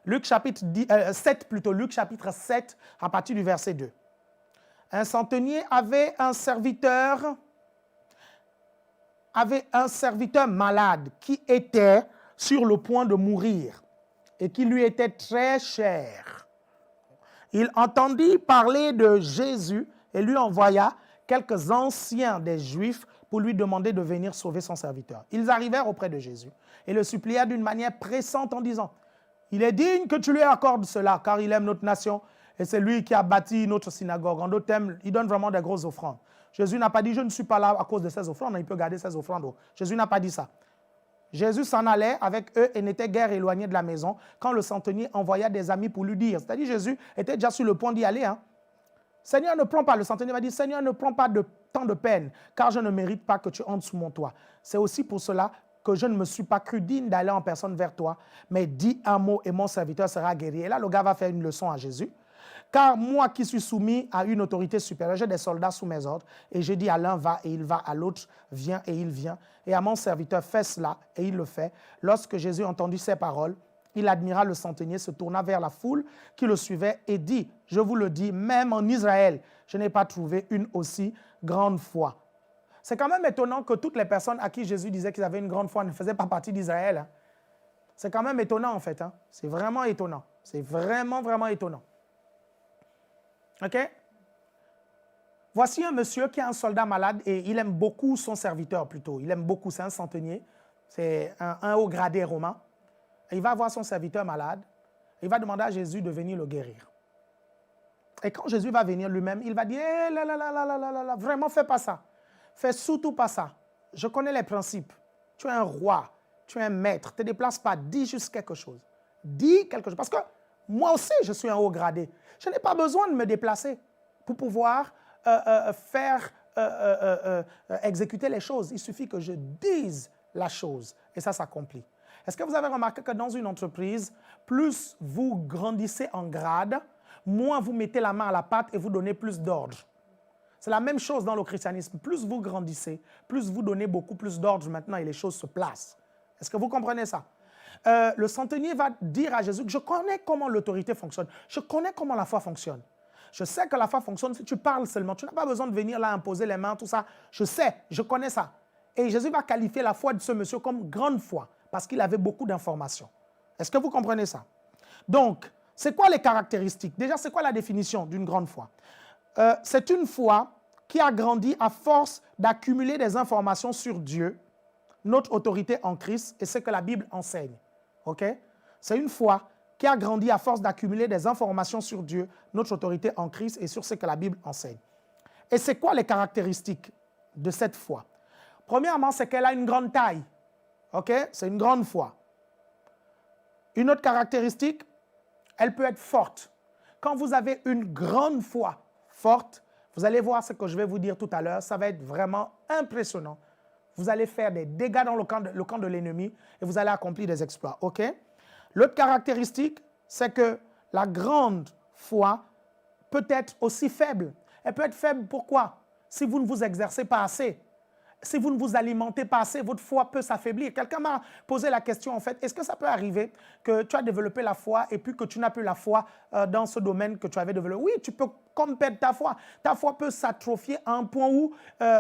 Luc chapitre 7, Luc chapitre 7, à partir du verset 2. Un centenier avait un serviteur malade qui était sur le point de mourir et qui lui était très cher. Il entendit parler de Jésus et lui envoya quelques anciens des Juifs pour lui demander de venir sauver son serviteur. Ils arrivèrent auprès de Jésus et le supplièrent d'une manière pressante en disant, « Il est digne que tu lui accordes cela, car il aime notre nation et c'est lui qui a bâti notre synagogue. » En d'autres termes, il donne vraiment des grosses offrandes. Jésus n'a pas dit, « Je ne suis pas là à cause de ces offrandes, il peut garder ces offrandes. » Jésus n'a pas dit ça. Jésus s'en allait avec eux et n'était guère éloigné de la maison quand le centenier envoya des amis pour lui dire. C'est-à-dire Jésus était déjà sur le point d'y aller. Seigneur, ne prends pas. Le centenier va dire, Seigneur, ne prends pas de tant de peine, car je ne mérite pas que tu entres sous mon toit. C'est aussi pour cela que je ne me suis pas cru digne d'aller en personne vers toi, mais dis un mot et mon serviteur sera guéri. Et là, le gars va faire une leçon à Jésus. Car moi qui suis soumis à une autorité supérieure, j'ai des soldats sous mes ordres, et je dis à l'un va et il va, à l'autre viens et il vient, et à mon serviteur fais cela et il le fait. Lorsque Jésus entendit ces paroles, il admira le centenier, se tourna vers la foule qui le suivait et dit, je vous le dis, même en Israël, je n'ai pas trouvé une aussi grande foi. C'est quand même étonnant que toutes les personnes à qui Jésus disait qu'ils avaient une grande foi ne faisaient pas partie d'Israël. C'est quand même étonnant en fait. C'est vraiment étonnant. C'est vraiment, vraiment étonnant. OK? Voici un monsieur qui est un soldat malade et il aime beaucoup son serviteur plutôt. Il aime beaucoup, c'est un centenier. C'est un haut gradé romain. Et il va voir son serviteur malade. Il va demander à Jésus de venir le guérir. Et quand Jésus va venir lui-même, il va dire hey, vraiment, fais pas ça. Fais surtout pas ça. Je connais les principes. Tu es un roi, tu es un maître. Ne te déplace pas, dis juste quelque chose. Dis quelque chose. Parce que moi aussi, je suis un haut gradé. Je n'ai pas besoin de me déplacer pour pouvoir exécuter les choses. Il suffit que je dise la chose et ça s'accomplit. Est-ce que vous avez remarqué que dans une entreprise, plus vous grandissez en grade, moins vous mettez la main à la pâte et vous donnez plus d'ordre. C'est la même chose dans le christianisme. Plus vous grandissez, plus vous donnez beaucoup plus d'ordre maintenant et les choses se placent. Est-ce que vous comprenez ça? Le centenier va dire à Jésus que je connais comment l'autorité fonctionne. Je connais comment la foi fonctionne. Je sais que la foi fonctionne si tu parles seulement. Tu n'as pas besoin de venir là imposer les mains, tout ça. Je sais, je connais ça. Et Jésus va qualifier la foi de ce monsieur comme grande foi parce qu'il avait beaucoup d'informations. Est-ce que vous comprenez ça? Donc, c'est quoi les caractéristiques? Déjà, c'est quoi la définition d'une grande foi? C'est une foi qui a grandi à force d'accumuler des informations sur Dieu, notre autorité en Christ et ce que la Bible enseigne. OK? C'est une foi qui a grandi à force d'accumuler des informations sur Dieu, notre autorité en Christ et sur ce que la Bible enseigne. Et c'est quoi les caractéristiques de cette foi? Premièrement, c'est qu'elle a une grande taille. OK? C'est une grande foi. Une autre caractéristique, elle peut être forte. Quand vous avez une grande foi forte, vous allez voir ce que je vais vous dire tout à l'heure, ça va être vraiment impressionnant. Vous allez faire des dégâts dans le camp de l'ennemi et vous allez accomplir des exploits. OK? L'autre caractéristique, c'est que la grande foi peut être aussi faible. Elle peut être faible, pourquoi? Si vous ne vous exercez pas assez. Si vous ne vous alimentez pas assez, votre foi peut s'affaiblir. Quelqu'un m'a posé la question, en fait, est-ce que ça peut arriver que tu as développé la foi et puis que tu n'as plus la foi dans ce domaine que tu avais développé? Oui, tu peux comme perdre ta foi. Ta foi peut s'atrophier à un point où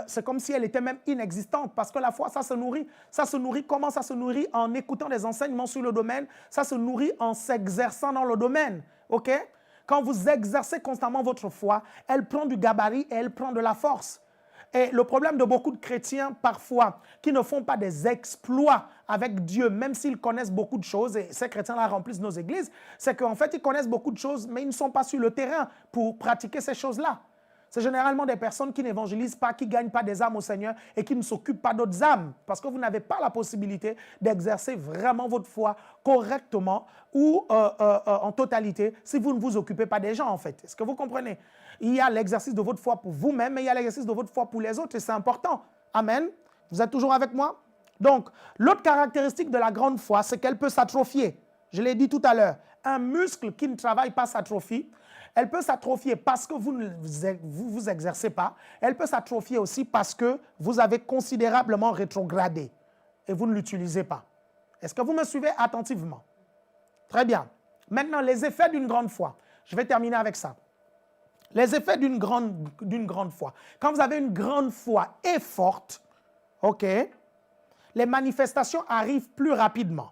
c'est comme si elle était même inexistante parce que la foi, ça se nourrit. Ça se nourrit comment? Ça se nourrit en écoutant des enseignements sur le domaine. Ça se nourrit en s'exerçant dans le domaine. OK? Quand vous exercez constamment votre foi, elle prend du gabarit et elle prend de la force. Et le problème de beaucoup de chrétiens, parfois, qui ne font pas des exploits avec Dieu, même s'ils connaissent beaucoup de choses, et ces chrétiens-là remplissent nos églises, c'est qu'en fait, ils connaissent beaucoup de choses, mais ils ne sont pas sur le terrain pour pratiquer ces choses-là. C'est généralement des personnes qui n'évangélisent pas, qui ne gagnent pas des âmes au Seigneur et qui ne s'occupent pas d'autres âmes, parce que vous n'avez pas la possibilité d'exercer vraiment votre foi correctement ou en totalité si vous ne vous occupez pas des gens, en fait. Est-ce que vous comprenez? Il y a l'exercice de votre foi pour vous-même, mais il y a l'exercice de votre foi pour les autres et c'est important. Amen. Vous êtes toujours avec moi? Donc, l'autre caractéristique de la grande foi, c'est qu'elle peut s'atrophier. Je l'ai dit tout à l'heure. Un muscle qui ne travaille pas s'atrophie. Elle peut s'atrophier parce que vous ne vous exercez pas. Elle peut s'atrophier aussi parce que vous avez considérablement rétrogradé et vous ne l'utilisez pas. Est-ce que vous me suivez attentivement? Très bien. Maintenant, les effets d'une grande foi. Je vais terminer avec ça. Les effets d'une grande foi. Quand vous avez une grande foi et forte, OK, les manifestations arrivent plus rapidement.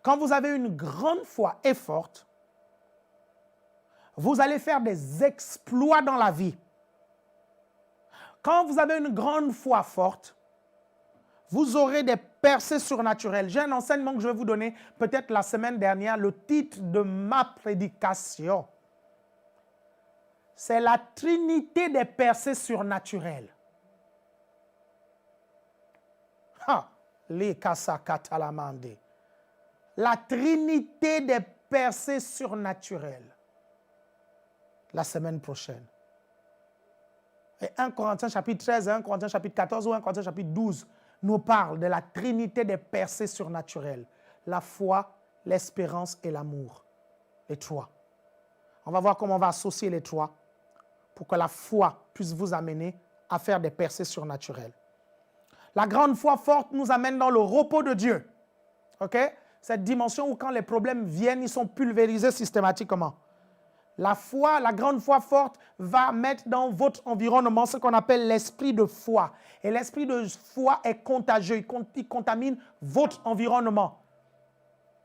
Quand vous avez une grande foi et forte, vous allez faire des exploits dans la vie. Quand vous avez une grande foi forte, vous aurez des percées surnaturelles. J'ai un enseignement que je vais vous donner peut-être la semaine dernière. Le titre de ma prédication, c'est la trinité des percées surnaturelles. La trinité des percées surnaturelles. La semaine prochaine. Et 1 Corinthiens chapitre 13, 1 Corinthiens chapitre 14 ou 1 Corinthiens chapitre 12 nous parle de la trinité des percées surnaturelles. La foi, l'espérance et l'amour. Les trois. On va voir comment on va associer les trois pour que la foi puisse vous amener à faire des percées surnaturelles. La grande foi forte nous amène dans le repos de Dieu. OK? Cette dimension où quand les problèmes viennent, ils sont pulvérisés systématiquement. La foi, la grande foi forte va mettre dans votre environnement ce qu'on appelle l'esprit de foi. Et l'esprit de foi est contagieux, il contamine votre environnement.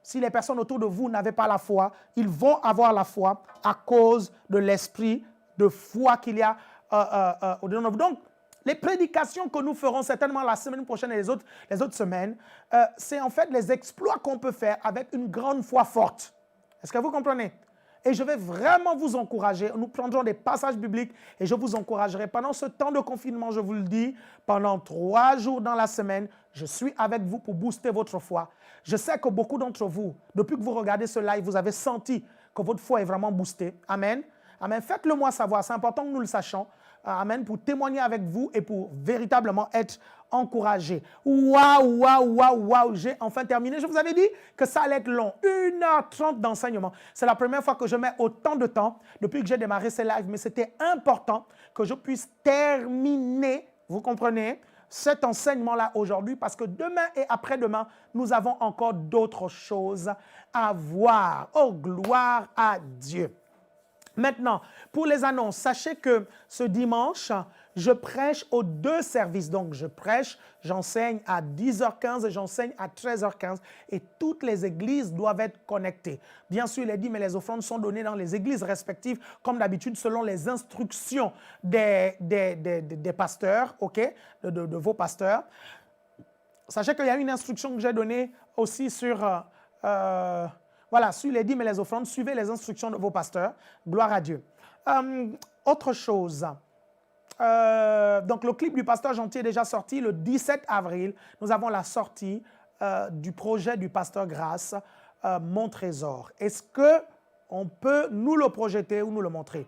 Si les personnes autour de vous n'avaient pas la foi, ils vont avoir la foi à cause de l'esprit de foi qu'il y a au-dedans de vous. Donc, les prédications que nous ferons certainement la semaine prochaine et les autres semaines, c'est en fait les exploits qu'on peut faire avec une grande foi forte. Est-ce que vous comprenez? Et je vais vraiment vous encourager. Nous prendrons des passages bibliques et je vous encouragerai pendant ce temps de confinement, je vous le dis, pendant 3 jours dans la semaine, je suis avec vous pour booster votre foi. Je sais que beaucoup d'entre vous, depuis que vous regardez ce live, vous avez senti que votre foi est vraiment boostée. Amen. Amen. Faites-le moi savoir. C'est important que nous le sachions. Amen. Pour témoigner avec vous et pour véritablement être encouragé. Waouh, waouh, waouh, waouh. J'ai enfin terminé. Je vous avais dit que ça allait être long. 1h30 d'enseignement. C'est la première fois que je mets autant de temps depuis que j'ai démarré ces lives. Mais c'était important que je puisse terminer, vous comprenez, cet enseignement-là aujourd'hui parce que demain et après-demain, nous avons encore d'autres choses à voir. Oh, gloire à Dieu. Maintenant, pour les annonces, sachez que ce dimanche, je prêche aux 2 services. Donc, je prêche, j'enseigne à 10h15 et j'enseigne à 13h15. Et toutes les églises doivent être connectées. Bien sûr, il est dit, mais les offrandes sont données dans les églises respectives, comme d'habitude, selon les instructions des pasteurs, ok, de vos pasteurs. Sachez qu'il y a une instruction que j'ai donnée aussi sur... voilà, sur les dîmes et les offrandes, suivez les instructions de vos pasteurs. Gloire à Dieu. Autre chose. Donc, le clip du pasteur Gentil est déjà sorti le 17 avril. Nous avons la sortie du projet du pasteur Grâce, Mon Trésor. Est-ce qu'on peut nous le projeter ou nous le montrer?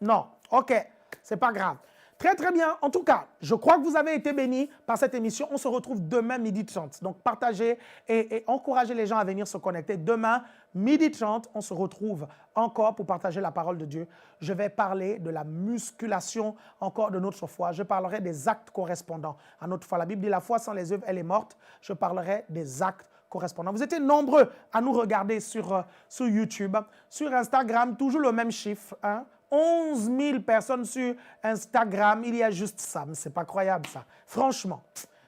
Non. OK. C'est pas grave. Très, très bien. En tout cas, je crois que vous avez été bénis par cette émission. On se retrouve demain, 12h30. Donc, partagez et encouragez les gens à venir se connecter. Demain, 12h30, on se retrouve encore pour partager la parole de Dieu. Je vais parler de la musculation encore de notre foi. Je parlerai des actes correspondants à notre foi. La Bible dit la foi sans les œuvres, elle est morte. Je parlerai des actes correspondants. Vous étiez nombreux à nous regarder sur YouTube. Sur Instagram, toujours le même chiffre, hein? 11 000 personnes sur Instagram, il y a juste ça. Mais ce n'est pas croyable, ça. Franchement.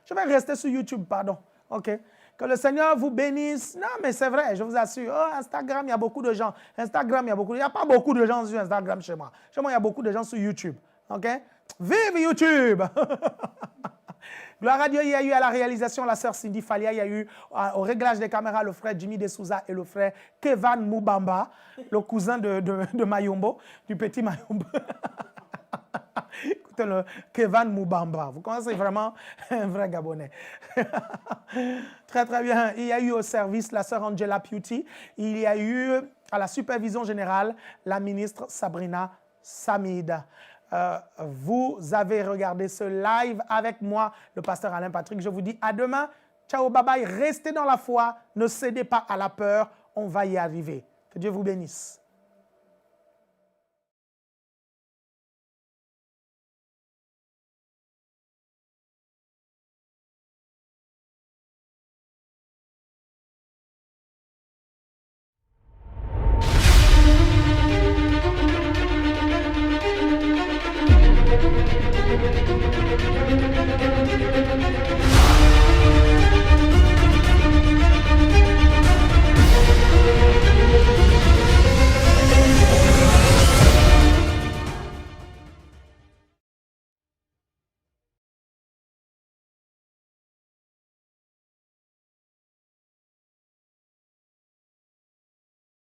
Je vais rester sur YouTube, pardon. OK? Que le Seigneur vous bénisse. Non, mais c'est vrai, je vous assure. Oh, Instagram, il y a beaucoup de gens. Instagram, il y a beaucoup. Il n'y a pas beaucoup de gens sur Instagram chez moi. Chez moi, il y a beaucoup de gens sur YouTube. OK? Vive YouTube! Gloire à Dieu, il y a eu à la réalisation la sœur Cindy Falia, il y a eu au réglage des caméras le frère Jimmy De Souza et le frère Kevan Moubamba, le cousin de Mayombo, du petit Mayombo. Écoutez, le Kevan Moubamba, vous connaissez vraiment un vrai Gabonais. Très, très bien. Il y a eu au service la sœur Angela Piuti, il y a eu à la supervision générale la ministre Sabrina Samid. Vous avez regardé ce live avec moi, le pasteur Alain Patrick. Je vous dis à demain. Ciao, bye bye. Restez dans la foi. Ne cédez pas à la peur. On va y arriver. Que Dieu vous bénisse.